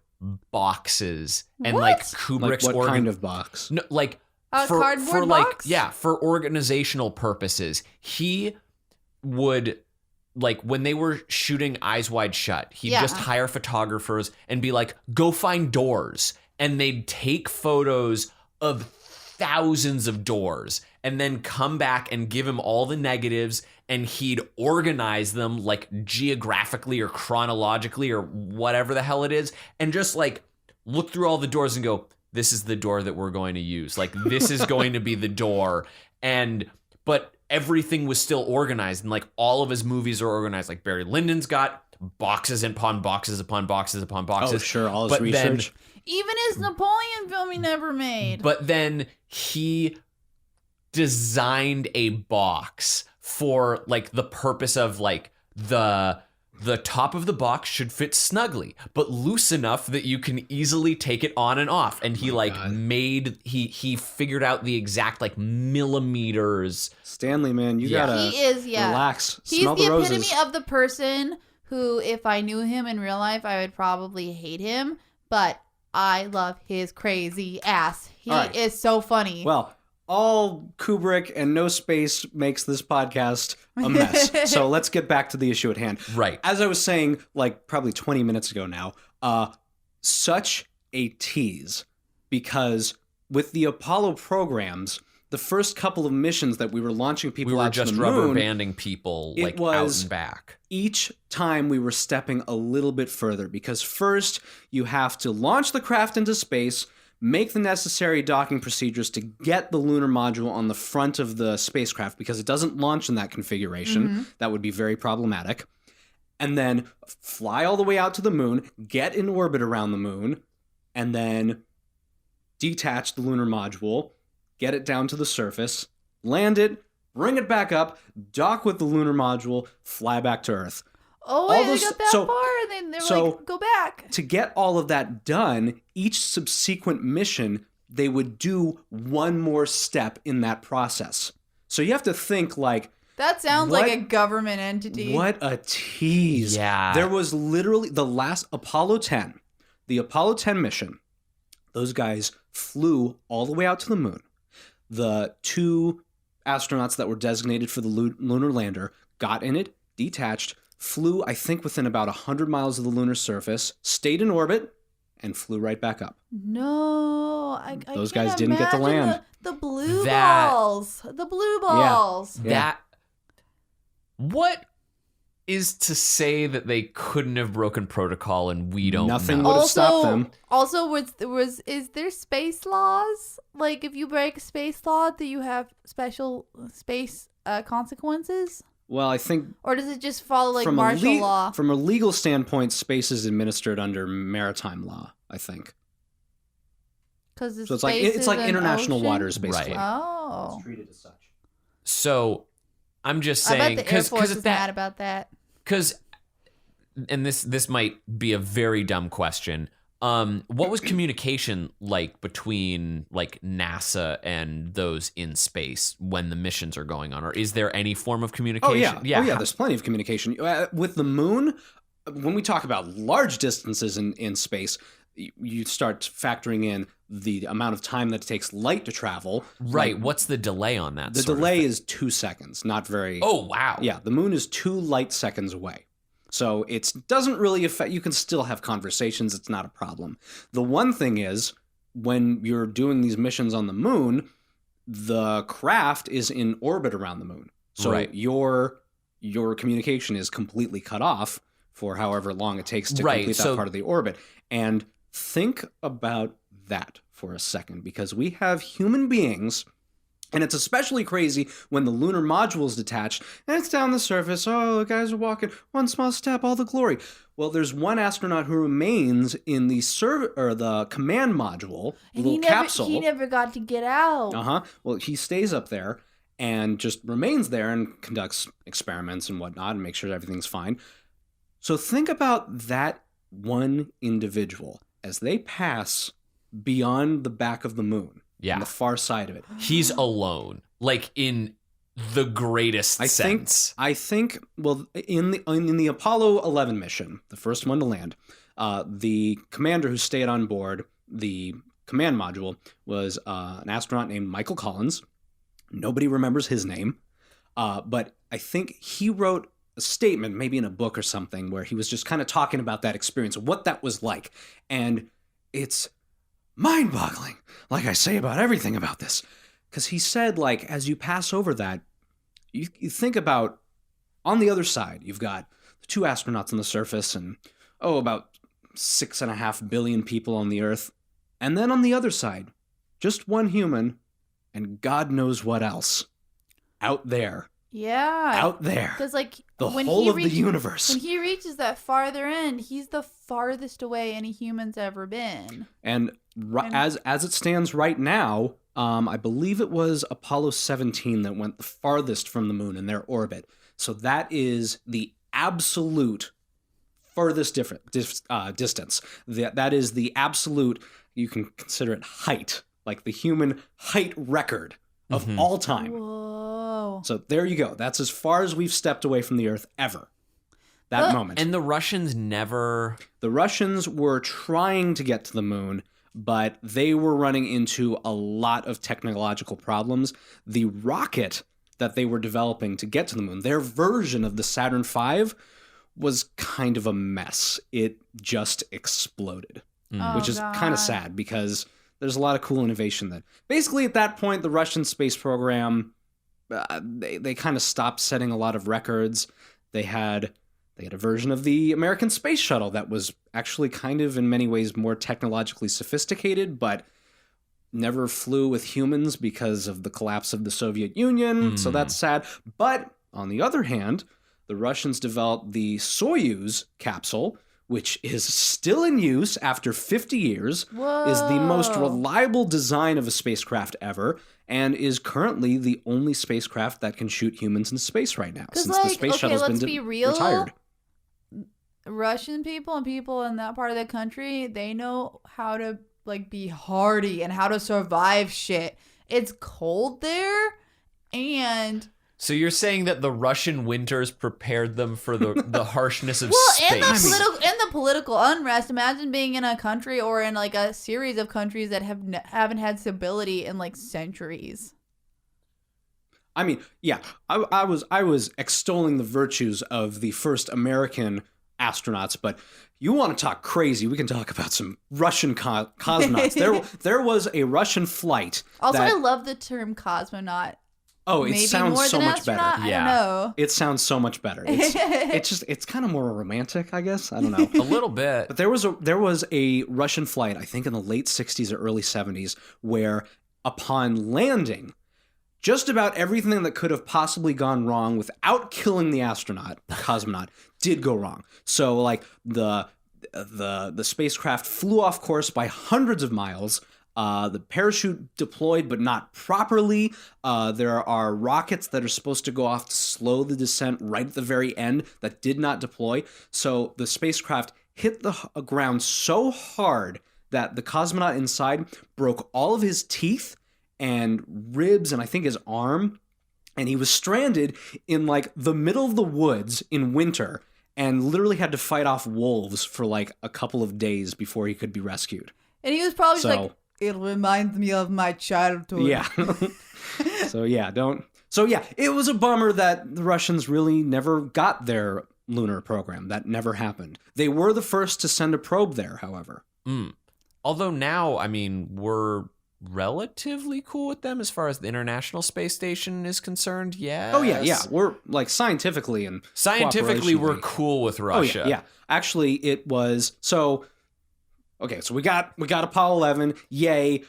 boxes and, What? like, Kubrick's... Like what kind of box? No, like... A cardboard like, box? Yeah, for organizational purposes. He would... Like, when they were shooting Eyes Wide Shut, he'd just hire photographers and be like, go find doors. and they'd take photos of thousands of doors and then come back and give him all the negatives, and he'd organize them like geographically or chronologically or whatever the hell it is, and just like look through all the doors and go, this is the door that we're going to use. Like, this is going to be the door. But everything was still organized, and like all of his movies are organized. Like Barry Lyndon's got boxes upon boxes upon boxes upon boxes. Oh, sure, all his research. Even his Napoleon film he never made. But then he designed a box for like the purpose of like the top of the box should fit snugly, but loose enough that you can easily take it on and off. And he he figured out the exact like millimeters. Stanley, man, you gotta relax. He's Smell the the roses. epitome of the person who, if I knew him in real life, I would probably hate him. But I love his crazy ass. He is so funny. Well, all Kubrick and no space makes this podcast a mess. So let's get back to the issue at hand. Right. As I was saying, like probably 20 minutes ago now, such a tease, because with the Apollo programs, the first couple of missions that we were launching people out to the moon, we were just rubber banding people like out and back. Each time we were stepping a little bit further, because first you have to launch the craft into space, make the necessary docking procedures to get the lunar module on the front of the spacecraft, because it doesn't launch in that configuration. Mm-hmm. That would be very problematic. And then fly all the way out to the moon, get in orbit around the moon, and then detach the lunar module, get it down to the surface, land it, bring it back up, dock with the lunar module, fly back to Earth. Oh, wait, they got that far, and then they were like, go back. To get all of that done, each subsequent mission, they would do one more step in that process. So you have to think like... That sounds like a government entity. What a tease. Yeah. There was literally the last Apollo 10, the Apollo 10 mission. Those guys flew all the way out to the moon. The 2 astronauts that were designated for the lunar lander got in it, detached, flew, I think, within about 100 miles of the lunar surface, stayed in orbit, and flew right back up. No, those guys didn't get to land. The blue balls. The blue balls. Yeah. What is to say that they couldn't have broken protocol and we don't Nothing know? would have stopped them. Also, is there space laws? Like, if you break a space law, do you have special space consequences? Well, I think... Or does it just follow, like, martial law? From a legal standpoint, space is administered under maritime law, I think. So it's like international waters, basically. Right. Oh. It's treated as such. So, I'm just saying... I bet the Air Force is mad about that. Because, and this might be a very dumb question, what was communication like between like NASA and those in space when the missions are going on? Or is there any form of communication? Oh yeah, there's plenty of communication. With the moon, when we talk about large distances in space, you start factoring in the amount of time that it takes light to travel. Right. What's the delay on that? The delay is 2 seconds, not very... Oh, wow. Yeah, the moon is 2 light seconds away. So it doesn't really affect... You can still have conversations. It's not a problem. The one thing is, when you're doing these missions on the moon, the craft is in orbit around the moon. So your communication is completely cut off for however long it takes to complete that part of the orbit. And think about that for a second, because we have human beings, and it's especially crazy when the lunar module is detached and it's down the surface. Oh, the guys are walking one small step, all the glory. Well, there's one astronaut who remains in the command module, the little capsule. He never got to get out. Well, he stays up there and just remains there and conducts experiments and whatnot and makes sure everything's fine. So think about that one individual as they pass beyond the back of the moon, on the far side of it. He's alone, like in the greatest sense. I think. Well, in the Apollo 11 mission, the first one to land, the commander who stayed on board the command module was an astronaut named Michael Collins. Nobody remembers his name, but I think he wrote a statement, maybe in a book or something, where he was just kind of talking about that experience, what that was like, and it's mind-boggling, like I say about everything about this. Because he said, like, as you pass over that, you think about, on the other side, you've got the 2 astronauts on the surface and, about 6.5 billion people on the Earth. And then on the other side, just 1 human and God knows what else. Out there. Yeah. Out there. Because, like, the whole of the universe. When he reaches that farther end, he's the farthest away any human's ever been. And as it stands right now, I believe it was Apollo 17 that went the farthest from the moon in their orbit. So that is the absolute furthest distance. That is the absolute, you can consider it height, like the human height record of all time. Whoa. So there you go. That's as far as we've stepped away from the Earth ever. That moment. And the Russians never... The Russians were trying to get to the moon, but they were running into a lot of technological problems. The rocket that they were developing to get to the moon, their version of the Saturn V, was kind of a mess. It just exploded, which is kind of sad because there's a lot of cool innovation that basically at that point, the Russian space program, they kind of stopped setting a lot of records. They had a version of the American space shuttle that was actually kind of in many ways more technologically sophisticated, but never flew with humans because of the collapse of the Soviet Union. So that's sad. But on the other hand, the Russians developed the Soyuz capsule, which is still in use after 50 years, is the most reliable design of a spacecraft ever, and is currently the only spacecraft that can shoot humans into space right now, since the space shuttle's been retired. Russian people and people in that part of the country, they know how to be hardy and how to survive shit. It's cold there, and... So you're saying that the Russian winters prepared them for the harshness of space? And the political unrest. Imagine being in a country or in a series of countries that haven't had stability in centuries. I mean, yeah, I was extolling the virtues of the first American astronauts, but you want to talk crazy, we can talk about some Russian cosmonauts. There was a Russian flight. Also, I love the term cosmonaut. Oh, it sounds so much better. Yeah. I don't know. It sounds so much better. It's kind of more romantic, I guess. I don't know. A little bit. But there was a Russian flight, I think in the late 60s or early 70s, where upon landing, just about everything that could have possibly gone wrong without killing the cosmonaut, did go wrong. So the spacecraft flew off course by hundreds of miles. The parachute deployed, but not properly. There are rockets that are supposed to go off to slow the descent right at the very end that did not deploy. So the spacecraft hit the ground so hard that the cosmonaut inside broke all of his teeth and ribs and I think his arm. And he was stranded in the middle of the woods in winter and literally had to fight off wolves for a couple of days before he could be rescued. And he was probably just it reminds me of my childhood. Yeah. So it was a bummer that the Russians really never got their lunar program. That never happened. They were the first to send a probe there, however. Although now, I mean, we're relatively cool with them as far as the International Space Station is concerned. Yeah. Oh yeah. We're scientifically we're cool with Russia. Oh yeah. Actually, it was so. Okay, so we got Apollo 11, yay.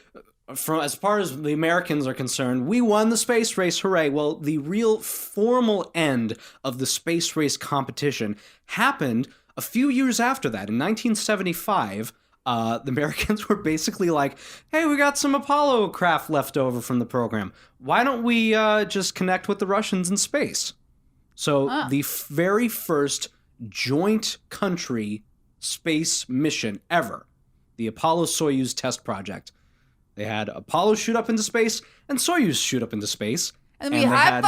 As far as the Americans are concerned, we won the space race, hooray. Well, the real formal end of the space race competition happened a few years after that. In 1975, the Americans were basically like, hey, we got some Apollo craft left over from the program. Why don't we just connect with the Russians in space? So the very first joint country space mission ever, the Apollo-Soyuz test project. They had Apollo shoot up into space and Soyuz shoot up into space. And they had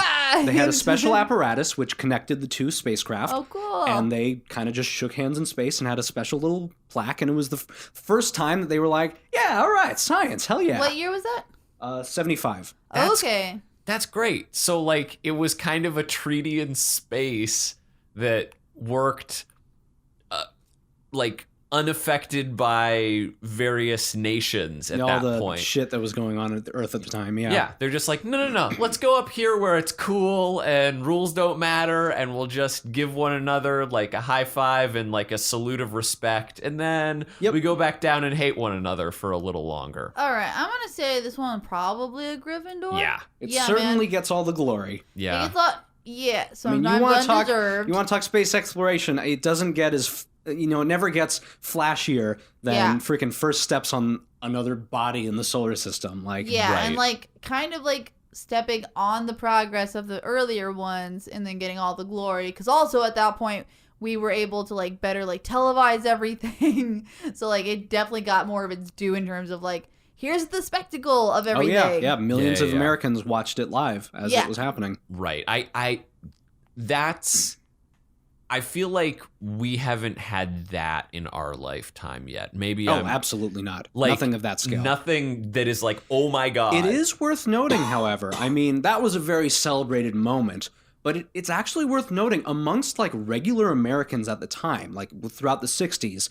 a special apparatus which connected the two spacecraft. Oh, cool. And they kind of just shook hands in space and had a special little plaque. And it was the first time that they were like, yeah, all right, science, hell yeah. What year was that? 75. Okay. That's great. So, it was kind of a treaty in space that worked, unaffected by various nations at all that the point. shit that was going on at the Earth at the time. Yeah, they're just like, no. Let's go up here where it's cool and rules don't matter, and we'll just give one another like a high five and like a salute of respect, and then we go back down and hate one another for a little longer. All right, I'm gonna say this one probably a Gryffindor. Yeah, it certainly gets all the glory. Yeah, it's not. Yeah, so I mean, you want to talk space exploration. It doesn't get as it never gets flashier than freaking first steps on another body in the solar system. Like and like kind of like stepping on the progress of the earlier ones and then getting all the glory. Because also at that point we were able to like better like televise everything. So like it definitely got more of its due in terms of like, here's the spectacle of everything. Oh yeah. Millions of Americans watched it live as it was happening. Right. I feel like we haven't had that in our lifetime yet. Maybe absolutely not. Like, nothing of that scale. Nothing that is like, oh my God. It is worth noting, however. I mean, that was a very celebrated moment, but it's actually worth noting amongst like regular Americans at the time, like throughout the 60s,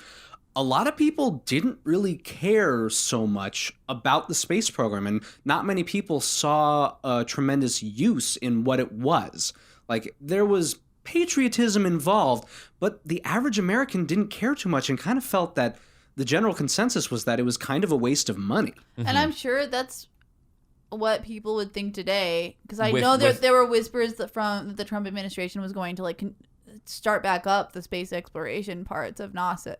a lot of people didn't really care so much about the space program, and not many people saw a tremendous use in what it was. Like, there was patriotism involved, but the average American didn't care too much and kind of felt that the general consensus was that it was kind of a waste of money. And I'm sure that's what people would think today, because I know there were whispers that the Trump administration was going to like start back up the space exploration parts of NASA.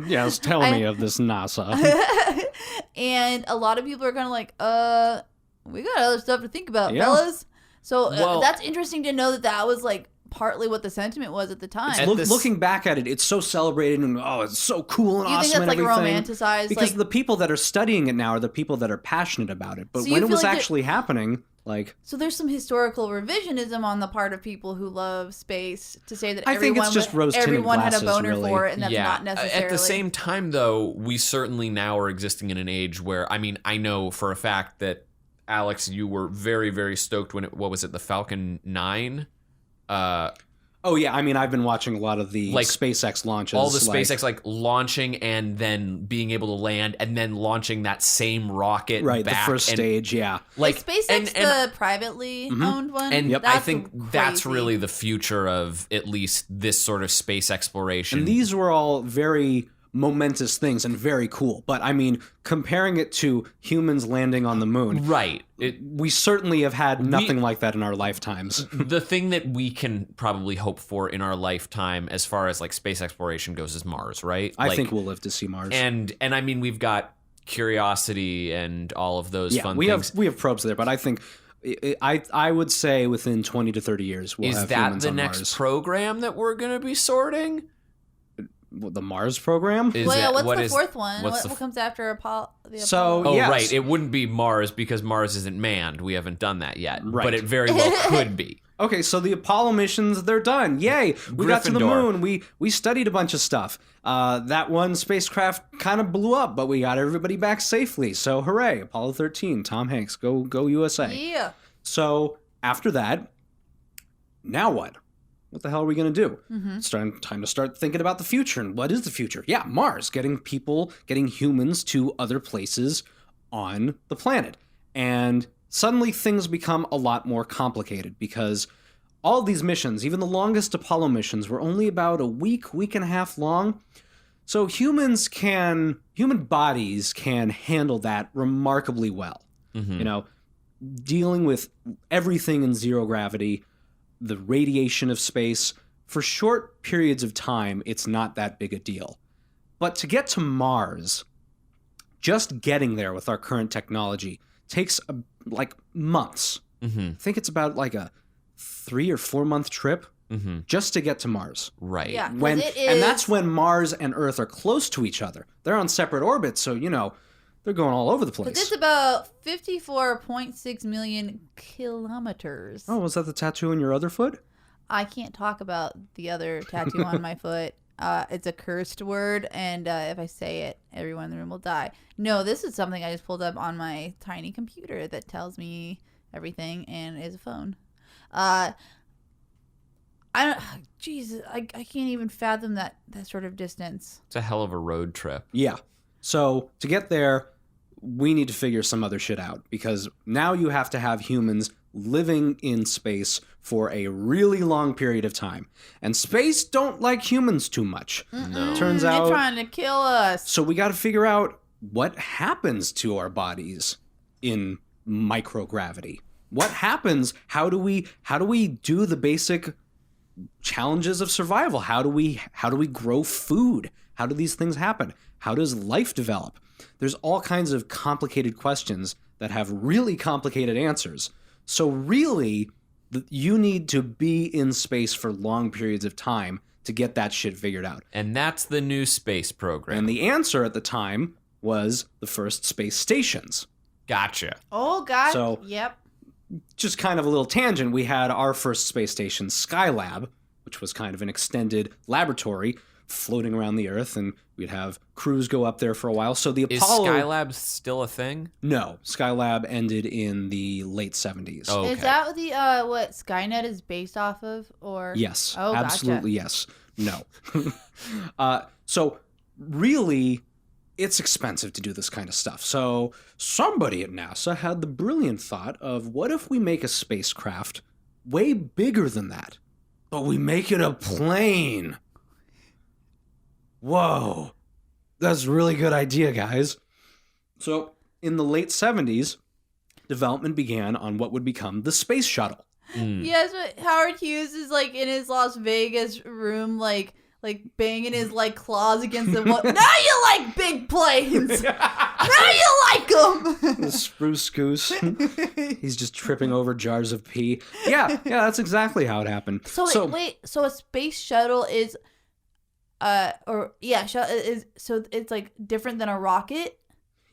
Yes, tell me of this NASA. And a lot of people are kind of like, we got other stuff to think about, fellas. So that's interesting to know that was like partly what the sentiment was at the time. Looking back at it, it's so celebrated and it's so cool and you awesome think that's and like everything. Romanticized? Because like, the people that are studying it now are the people that are passionate about it. But when it was like actually happening, like... So there's some historical revisionism on the part of people who love space to say that everyone had a boner for it, and that's not necessarily... At the same time, though, we certainly now are existing in an age where, I mean, I know for a fact that Alex, you were very, very stoked when the Falcon 9? Oh, yeah. I mean, I've been watching a lot of the SpaceX launches. All the SpaceX, launching and then being able to land and then launching that same rocket back. The first stage, yeah. Like SpaceX, the privately owned one? And I think that's really the future of at least this sort of space exploration. And these were all very momentous things and very cool. But, I mean, comparing it to humans landing on the moon... Right. We certainly have had nothing like that in our lifetimes. The thing that we can probably hope for in our lifetime as far as like space exploration goes is Mars, right? I think we'll live to see Mars. And I mean, we've got Curiosity and all of those fun things. We have probes there, but I think I would say within 20 to 30 years we'll have humans on Mars. Is that the next program that we're going to be sorting? The Mars program? What's the fourth one? What comes after Apollo? Right. It wouldn't be Mars because Mars isn't manned. We haven't done that yet. Right. But it very well could be. Okay, so the Apollo missions, they're done. Yay! We got to the moon. We studied a bunch of stuff. That one spacecraft kind of blew up, but we got everybody back safely. So hooray! Apollo 13, Tom Hanks, go USA. Yeah. So after that, now what? What the hell are we going to do? It's time to start thinking about the future. And what is the future? Yeah, Mars. Getting humans to other places on the planet. And suddenly things become a lot more complicated because all these missions, even the longest Apollo missions, were only about a week and a half long. So human bodies can handle that remarkably well. You know, dealing with everything in zero gravity, the radiation of space, for short periods of time, it's not that big a deal. But to get to Mars, just getting there with our current technology takes months. I think it's about like a 3 or 4 month trip just to get to Mars. Right. Yeah, and that's when Mars and Earth are close to each other. They're on separate orbits, so, they're going all over the place. But it's about 54.6 million kilometers. Oh, was that the tattoo on your other foot? I can't talk about the other tattoo on my foot. It's a cursed word, and if I say it, everyone in the room will die. No, this is something I just pulled up on my tiny computer that tells me everything and is a phone. Jesus, I can't even fathom that sort of distance. It's a hell of a road trip. Yeah. So to get there, we need to figure some other shit out because now you have to have humans living in space for a really long period of time. And space don't like humans too much. No. Turns out they're trying to kill us. So we got to figure out what happens to our bodies in microgravity. What happens? How do we do the basic challenges of survival? How do we grow food? How do these things happen? How does life develop? There's all kinds of complicated questions that have really complicated answers. So really, you need to be in space for long periods of time to get that shit figured out. And that's the new space program. And the answer at the time was the first space stations. Gotcha. Oh, God. So, yep. Just kind of a little tangent, we had our first space station, Skylab, which was kind of an extended laboratory floating around the Earth, and we'd have crews go up there for a while. So the Apollo... Is Skylab still a thing? No. Skylab ended in the late 70s. Oh, okay. Is that the what Skynet is based off of? Or Yes. Oh, absolutely gotcha. Yes. No. So really, it's expensive to do this kind of stuff. So somebody at NASA had the brilliant thought of, what if we make a spacecraft way bigger than that, but we make it a plane? Whoa. That's a really good idea, guys. So in the late 70s, development began on what would become the space shuttle. Yes, but Howard Hughes is like in his Las Vegas room, like banging his like claws against the wall. Now you like big planes. Now you like them. The spruce goose. He's just tripping over jars of pee. Yeah, that's exactly how it happened. So wait, so a space shuttle is, so it's like different than a rocket.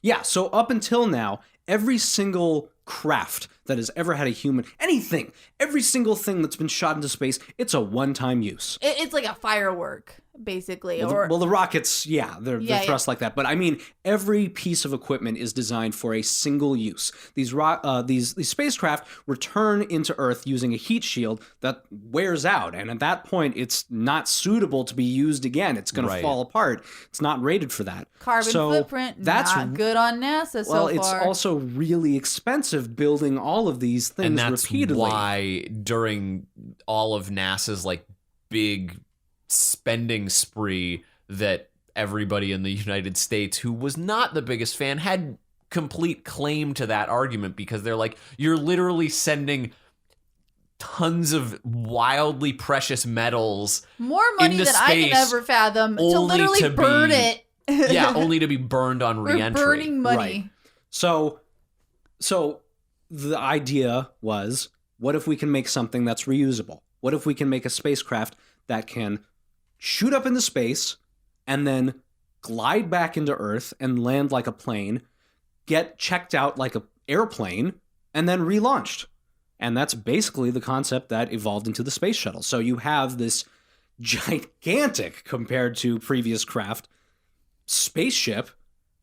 Yeah, so up until now, every single craft that has ever had a human, anything, every single thing that's been shot into space, it's a one-time use. It's like a firework, basically. Well, the rockets, they're thrust like that. But I mean, every piece of equipment is designed for a single use. These spacecraft return into Earth using a heat shield that wears out, and at that point, it's not suitable to be used again. It's going to fall apart. It's not rated for that. Carbon footprint, not good on NASA so far. Well, it's also really expensive building all of these things and that's repeatedly. Why during all of NASA's like big spending spree that everybody in the United States who was not the biggest fan had complete claim to that argument, because they're like, you're literally sending tons of wildly precious metals, more money than I can ever fathom, to literally burn it. Only to be burned on re-entry. We're burning money. Right. So the idea was, what if we can make something that's reusable? What if we can make a spacecraft that can shoot up into space and then glide back into Earth and land like a plane, get checked out like an airplane, and then relaunched? And that's basically the concept that evolved into the space shuttle. So you have this gigantic, compared to previous craft, spaceship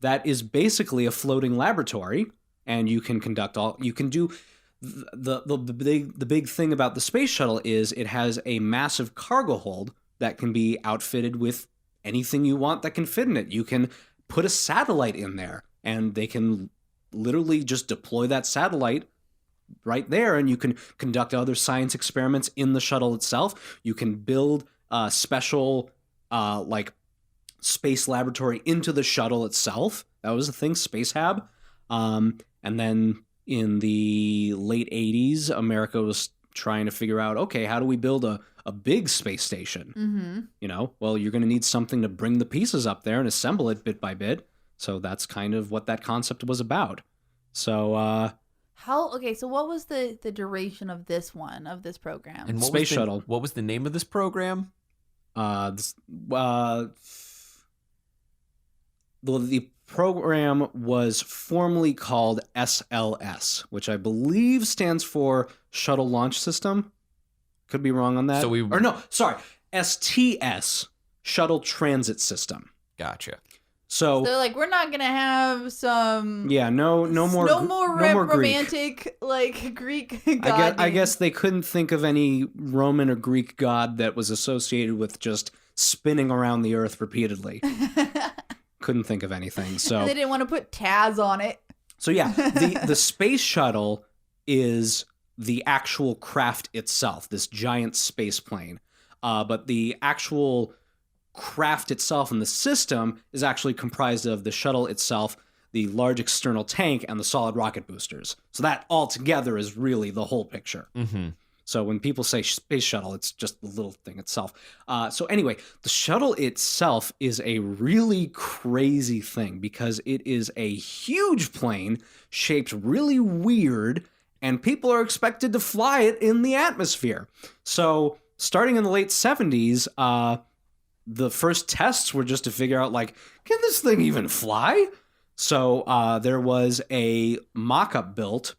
that is basically a floating laboratory, and you can do the big thing about the space shuttle is it has a massive cargo hold that can be outfitted with anything you want that can fit in it. You can put a satellite in there, and they can literally just deploy that satellite right there, and you can conduct other science experiments in the shuttle itself. You can build a special space laboratory into the shuttle itself. That was the thing, Space Hab. And then in the late 80s, America was trying to figure out, okay, how do we build a big space station? Mm-hmm. Well, you're going to need something to bring the pieces up there and assemble it bit by bit. So that's kind of what that concept was about. So, so what was the duration of this program? And Space Shuttle. What was the name of this program? The program was formerly called SLS, which I believe stands for Shuttle Launch System. Could be wrong on that. STS, Shuttle Transit System. Gotcha. So they're like, we're not gonna have some. Yeah, no more romantic like Greek god. I guess they couldn't think of any Roman or Greek god that was associated with just spinning around the earth repeatedly. Couldn't think of anything. So and they didn't want to put Taz on it. So yeah, the space shuttle is the actual craft itself, this giant space plane. But the actual craft itself and the system is actually comprised of the shuttle itself, the large external tank, and the solid rocket boosters. So that all together is really the whole picture. Mm-hmm. So when people say space shuttle, it's just the little thing itself. So anyway, the shuttle itself is a really crazy thing because it is a huge plane shaped really weird, and people are expected to fly it in the atmosphere. So starting in the late 70s, the first tests were just to figure out, like, can this thing even fly? So there was a mock-up built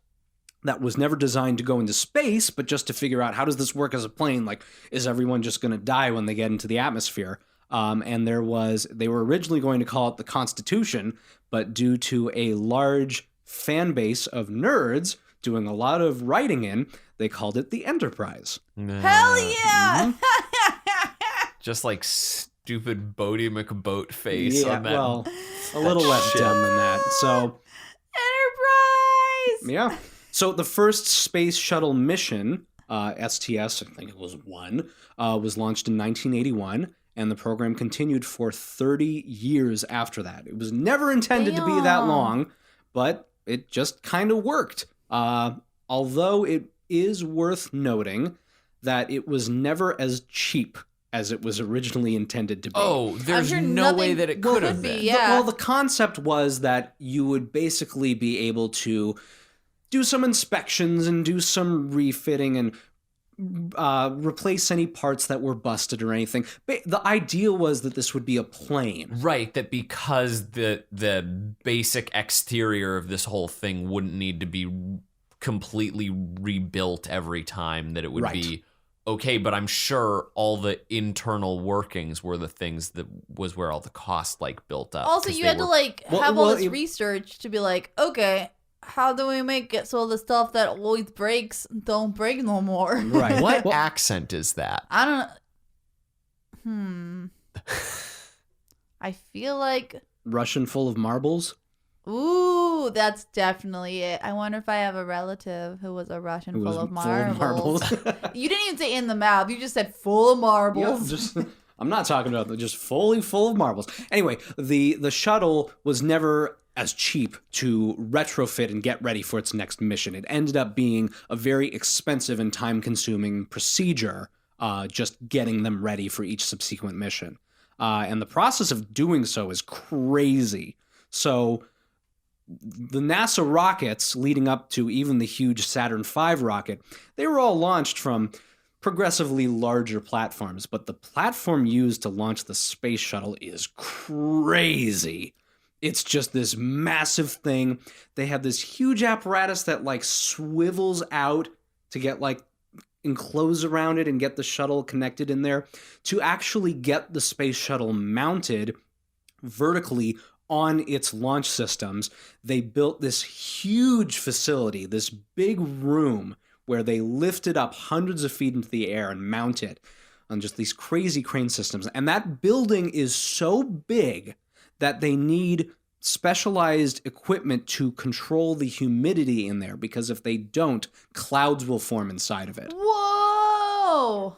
that was never designed to go into space, but just to figure out, how does this work as a plane? Like, is everyone just going to die when they get into the atmosphere? And they were originally going to call it the Constitution, but due to a large fan base of nerds doing a lot of writing in, they called it the Enterprise. Hell yeah! Just like stupid Bodie McBoatface on that. Well, a little less dumb than that. So, Enterprise! Yeah. So the first space shuttle mission, STS, I think it was 1, was launched in 1981, and the program continued for 30 years after that. It was never intended to be that long, but it just kind of worked. Although it is worth noting that it was never as cheap as it was originally intended to be. Oh, there's no way that it could have been. Yeah. The concept was that you would basically be able to do some inspections and do some refitting and replace any parts that were busted or anything. The idea was that this would be a plane. Right, that because the basic exterior of this whole thing wouldn't need to be completely rebuilt every time, that it would be okay, but I'm sure all the internal workings were the things that was where all the cost like built up. Also, you had to have all this research to be like, okay, how do we make it so the stuff that always breaks don't break no more? Right. What accent is that? I don't. I feel like Russian full of marbles. Ooh, that's definitely it. I wonder if I have a relative who was a Russian full of marbles. You didn't even say in the mouth. You just said full of marbles. Yeah, I'm not talking about just fully full of marbles. Anyway, the shuttle was never as cheap to retrofit and get ready for its next mission. It ended up being a very expensive and time-consuming procedure, just getting them ready for each subsequent mission. And the process of doing so is crazy. So the NASA rockets leading up to even the huge Saturn V rocket, they were all launched from progressively larger platforms, but the platform used to launch the space shuttle is crazy. It's just this massive thing. They have this huge apparatus that like swivels out to get like enclosed around it and get the shuttle connected in there. To actually get the space shuttle mounted vertically on its launch systems, they built this huge facility, this big room where they lift it up hundreds of feet into the air and mount it on just these crazy crane systems. And that building is so big that they need specialized equipment to control the humidity in there, because if they don't, clouds will form inside of it. Whoa!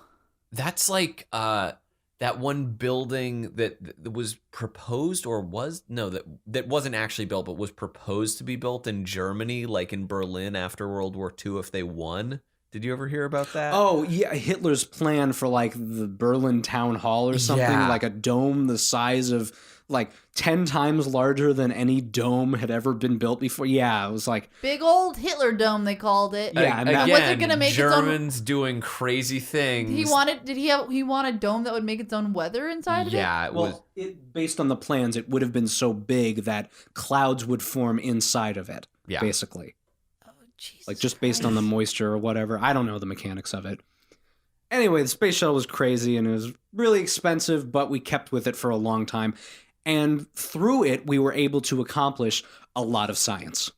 That's like that one building that was proposed that wasn't actually built, but was proposed to be built in Germany, like in Berlin after World War II if they won. Did you ever hear about that? Oh, yeah, Hitler's plan for like the Berlin Town Hall or something, like a dome the size of like 10 times larger than any dome had ever been built before. Yeah, it was like big old Hitler dome, they called it. Yeah, and again, was it gonna make Germans its own... doing crazy things. He want a dome that would make its own weather inside of it? Yeah, based on the plans, it would have been so big that clouds would form inside of it. Yeah, basically. Oh, Jesus like just based on the moisture or whatever. I don't know the mechanics of it. Anyway, the space shuttle was crazy and it was really expensive, but we kept with it for a long time. And through it, we were able to accomplish a lot of science.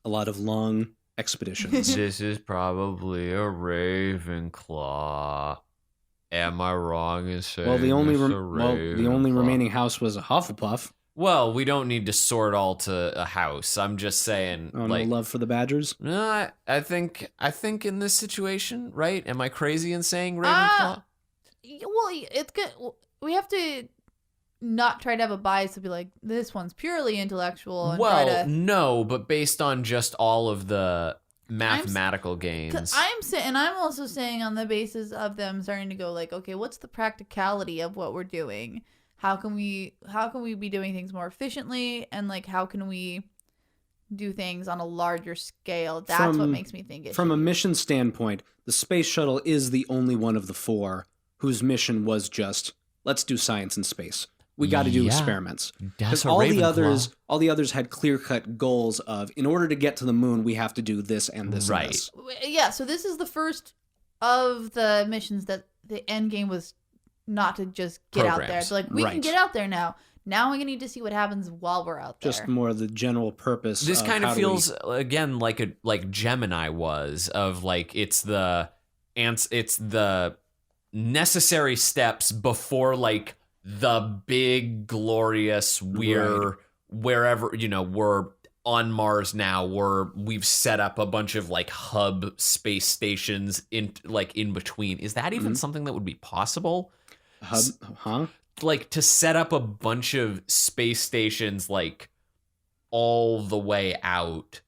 A lot of long expeditions. This is probably a Ravenclaw. Am I wrong in saying the only the only remaining house was a Hufflepuff. Well, we don't need to sort all to a house. I'm just saying, no love for the Badgers. No, I think in this situation, right? Am I crazy in saying Ravenclaw? Well, it's good. We have to not try to have a bias to be like, this one's purely intellectual. And no, but based on just all of the mathematical gains. I'm also saying on the basis of them starting to go like, okay, what's the practicality of what we're doing? How can we be doing things more efficiently, and like how can we do things on a larger scale? That's what makes me think it. From a mission standpoint, the space shuttle is the only one of the 4 whose mission was just let's do science in space. We got to do experiments. Because all the others had clear-cut goals of, in order to get to the moon, we have to do this and this and this. Yeah, so this is the first of the missions that the end game was not to just get out there. It's like, we can get out there now. Now we need to see what happens while we're out there. Just more the general purpose. This kind of feels, again, like Gemini was, of like, it's the necessary steps before like the big glorious we're on Mars now, where we've set up a bunch of like hub space stations in between. Is that even something that would be possible? Like to set up a bunch of space stations like all the way out.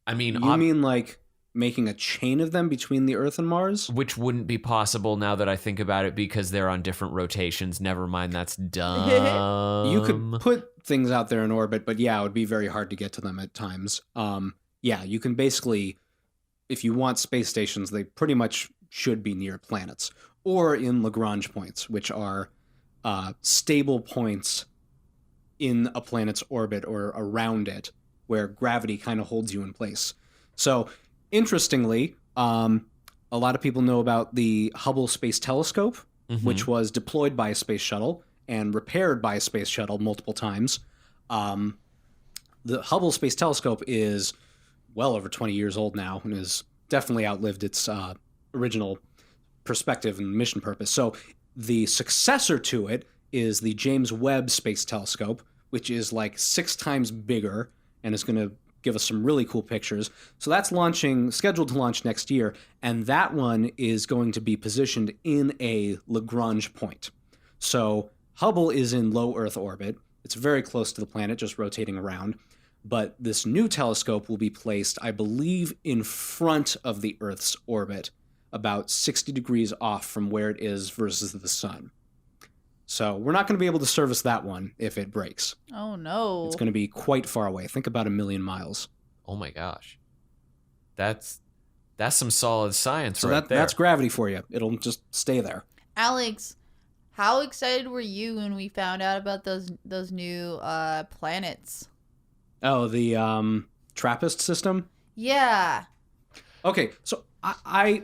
I mean, you mean like making a chain of them between the Earth and Mars? Which wouldn't be possible now that I think about it, because they're on different rotations. Never mind, that's dumb. You could put things out there in orbit, but yeah, it would be very hard to get to them at times. Yeah, you can basically, if you want space stations, they pretty much should be near planets or in Lagrange points, which are stable points in a planet's orbit or around it, where gravity kind of holds you in place. So, interestingly, a lot of people know about the Hubble Space Telescope, which was deployed by a space shuttle and repaired by a space shuttle multiple times. The Hubble Space Telescope is well over 20 years old now and has definitely outlived its original perspective and mission purpose. So the successor to it is the James Webb Space Telescope, which is like 6 times bigger and is going to give us some really cool pictures. So that's scheduled to launch next year, and that one is going to be positioned in a Lagrange point. So Hubble is in low Earth orbit. It's very close to the planet, just rotating around. But this new telescope will be placed, I believe, in front of the Earth's orbit, about 60 degrees off from where it is versus the sun. So we're not going to be able to service that one if it breaks. Oh, no. It's going to be quite far away. Think about 1 million miles. Oh, my gosh. That's some solid science there. That's gravity for you. It'll just stay there. Alex, how excited were you when we found out about those new planets? Oh, the TRAPPIST system? Yeah. Okay, so I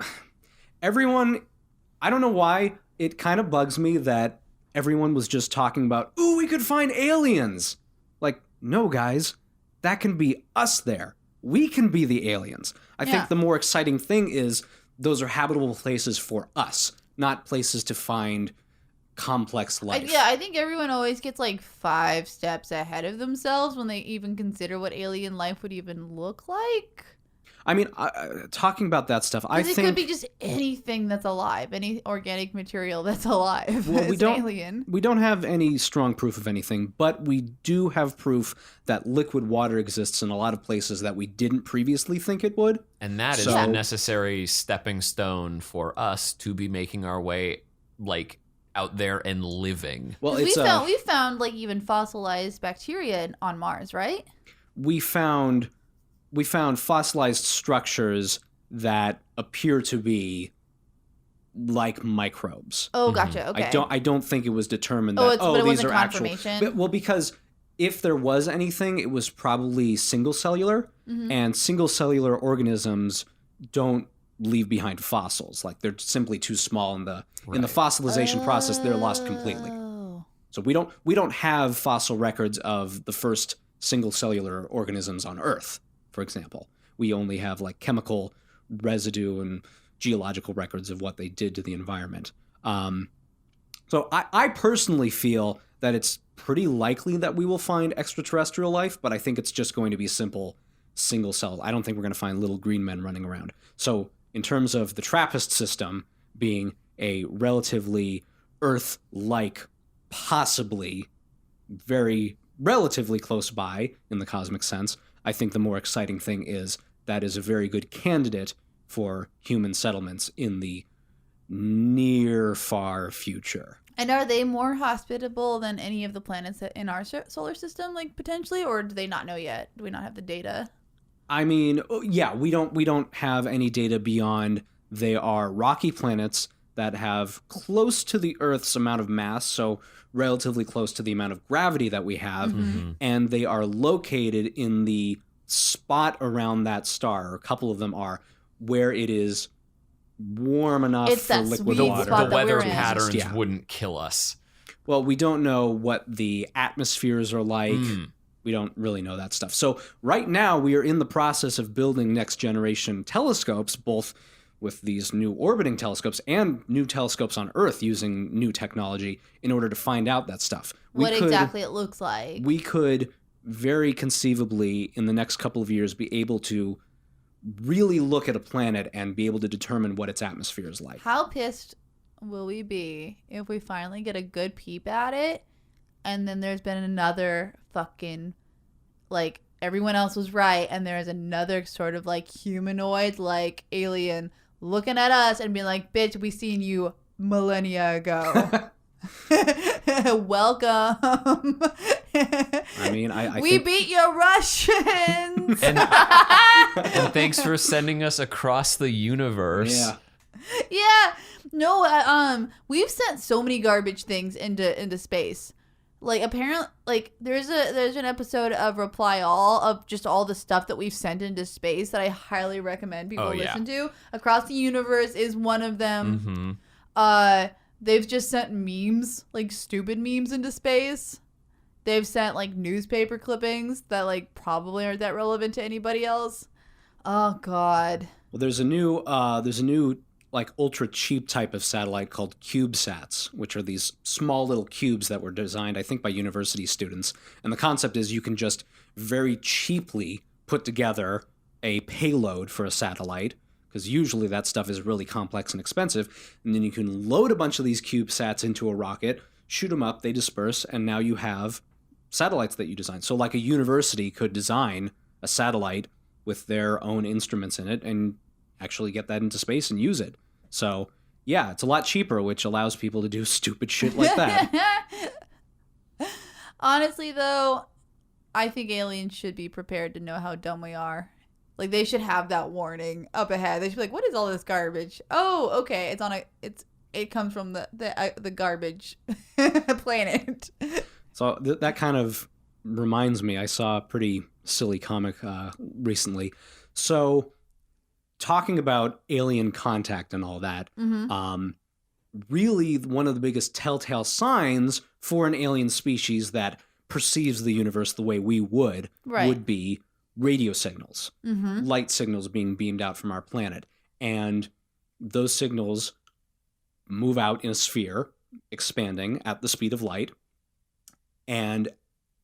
don't know why, it kind of bugs me that everyone was just talking about, ooh, we could find aliens. Like, no, guys, that can be us there. We can be the aliens. I think the more exciting thing is those are habitable places for us, not places to find complex life. I think everyone always gets like 5 steps ahead of themselves when they even consider what alien life would even look like. I mean, talking about that stuff, I think it could be just anything that's alive, any organic material that's alive. Well, alien. We don't have any strong proof of anything, but we do have proof that liquid water exists in a lot of places that we didn't previously think it would. And that is a necessary stepping stone for us to be making our way, like, out there and living. Well, we found like even fossilized bacteria on Mars, right? We found fossilized structures that appear to be like microbes. Oh, gotcha. Okay. I don't think it was determined that these are actual. Well, because if there was anything, it was probably single cellular, and single cellular organisms don't leave behind fossils. Like, they're simply too small in the fossilization process. They're lost completely. So we don't have fossil records of the first single cellular organisms on Earth, for example. We only have like chemical residue and geological records of what they did to the environment. So I personally feel that it's pretty likely that we will find extraterrestrial life, but I think it's just going to be simple single cells. I don't think we're going to find little green men running around. So in terms of the TRAPPIST system being a relatively Earth-like, possibly very relatively close by in the cosmic sense, I think the more exciting thing is that is a very good candidate for human settlements in the near far future. And are they more hospitable than any of the planets in our solar system, like potentially, or do they not know yet? Do we not have the data? I mean, yeah, we don't have any data beyond they are rocky planets that have close to the Earth's amount of mass, so relatively close to the amount of gravity that we have, and they are located in the spot around that star, or a couple of them are, where it is warm enough it's for that liquid sweet water. spot The weather we're in. patterns wouldn't kill us. Well, we don't know what the atmospheres are like. We don't really know that stuff. So right now we are in the process of building next generation telescopes, both with these new orbiting telescopes and new telescopes on Earth using new technology in order to find out that stuff. Exactly it looks like. We could very conceivably in the next couple of years be able to really look at a planet and be able to determine what its atmosphere is like. How pissed will we be if we finally get a good peep at it and then there's been another fucking, like, everyone else was right and there's another sort of like humanoid, like alien looking at us and being like, bitch, we seen you millennia ago. Welcome. I mean, we beat your Russians. And thanks for sending us across the universe. Yeah. Yeah. No, we've sent so many garbage things into space. Like, apparently, like, there's an episode of Reply All of just all the stuff that we've sent into space that I highly recommend people listen to. Across the Universe is one of them. They've just sent memes, like stupid memes into space. They've sent like newspaper clippings that like probably aren't that relevant to anybody else. Oh God. Well, there's a new like ultra cheap type of satellite called CubeSats, which are these small little cubes that were designed, I think, by university students. And the concept is you can just very cheaply put together a payload for a satellite, because usually that stuff is really complex and expensive. And then you can load a bunch of these CubeSats into a rocket, shoot them up, they disperse, and now you have satellites that you design. So like a university could design a satellite with their own instruments in it and actually get that into space and use it. So yeah, it's a lot cheaper, which allows people to do stupid shit like that. Honestly, though, I think aliens should be prepared to know how dumb we are. Like, they should have that warning up ahead. They should be like, "What is all this garbage?" Oh, okay, it comes from the garbage planet. So that kind of reminds me, I saw a pretty silly comic recently. So talking about alien contact and all that, really one of the biggest telltale signs for an alien species that perceives the universe the way we would be radio signals, light signals being beamed out from our planet. And those signals move out in a sphere, expanding at the speed of light. And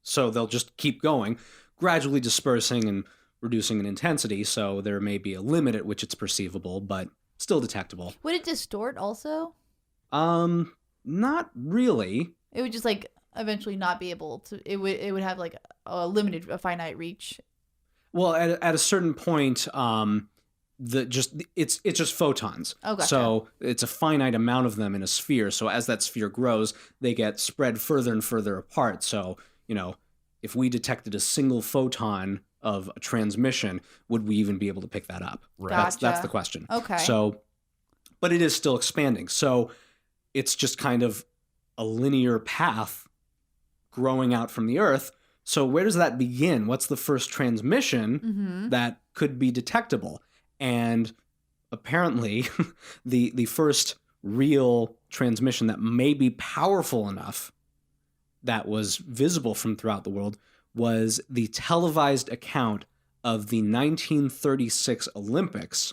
so they'll just keep going, gradually dispersing and reducing in intensity. So there may be a limit at which it's perceivable, but still detectable. Would it distort also? Not really. It would just like eventually not be able to. It would have like a finite reach. Well, at a certain point, it's just photons. Oh, gotcha. So it's a finite amount of them in a sphere. So as that sphere grows, they get spread further and further apart. So, if we detected a single photon of a transmission, would we even be able to pick that up? Right. Gotcha. That's the question. Okay. So, but it is still expanding. So it's just kind of a linear path growing out from the Earth. So where does that begin? What's the first transmission that could be detectable? And apparently the first real transmission that may be powerful enough that was visible from throughout the world was the televised account of the 1936 Olympics,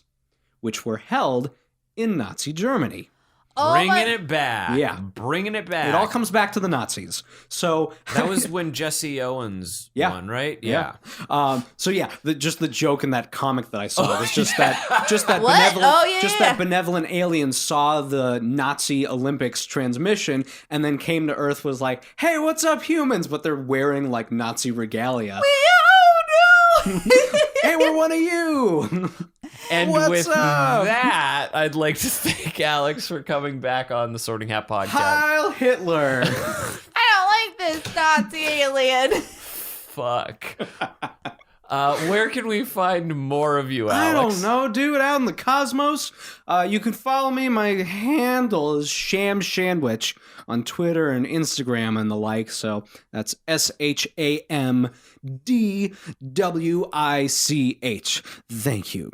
which were held in Nazi Germany. Bringing it back. Yeah. Bringing it back. It all comes back to the Nazis. So that was when Jesse Owens won, right? Yeah. Just the joke in that comic that I saw was just that What? that benevolent alien saw the Nazi Olympics transmission and then came to Earth, was like, "Hey, what's up, humans?" But they're wearing like Nazi regalia. Hey, we're one of you. And What's with up? that, I'd like to thank Alex for coming back on the Sorting Hat podcast. Heil Hitler. I don't like this Nazi alien. Fuck. Where can we find more of you, I Alex? don't know, dude. Out in the cosmos. You can follow me. My handle is Sham Shandwich on Twitter and Instagram and the like. So that's SHAMDWICH. Thank you.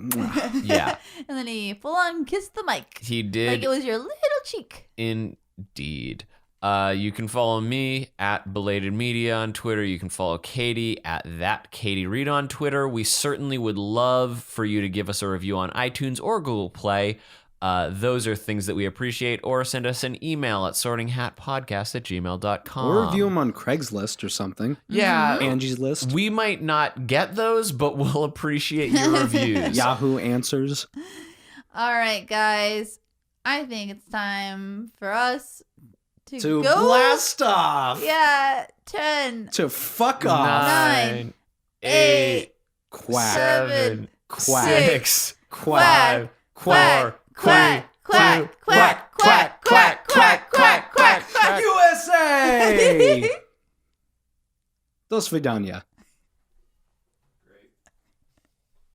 Yeah. And then he full on kissed the mic. He did. Like it was your little cheek. Indeed. You can follow me at Belated Media on Twitter. You can follow Katie at that Katie Reed on Twitter. We certainly would love for you to give us a review on iTunes or Google Play. Those are things that we appreciate. Or send us an email at sortinghatpodcast@gmail.com. Or review them on Craigslist or something. Yeah. Angie's List. We might not get those, but we'll appreciate your reviews. Yahoo Answers. All right, guys. I think it's time for us to go. Blast off. Yeah. 10. To fuck off. 9, 8, Quack. 7, Quack. 6, Quack. 5, 4, 3, Quack. 2, quack, quack, quack, quack, quack, quack, quack. USA! До свидания.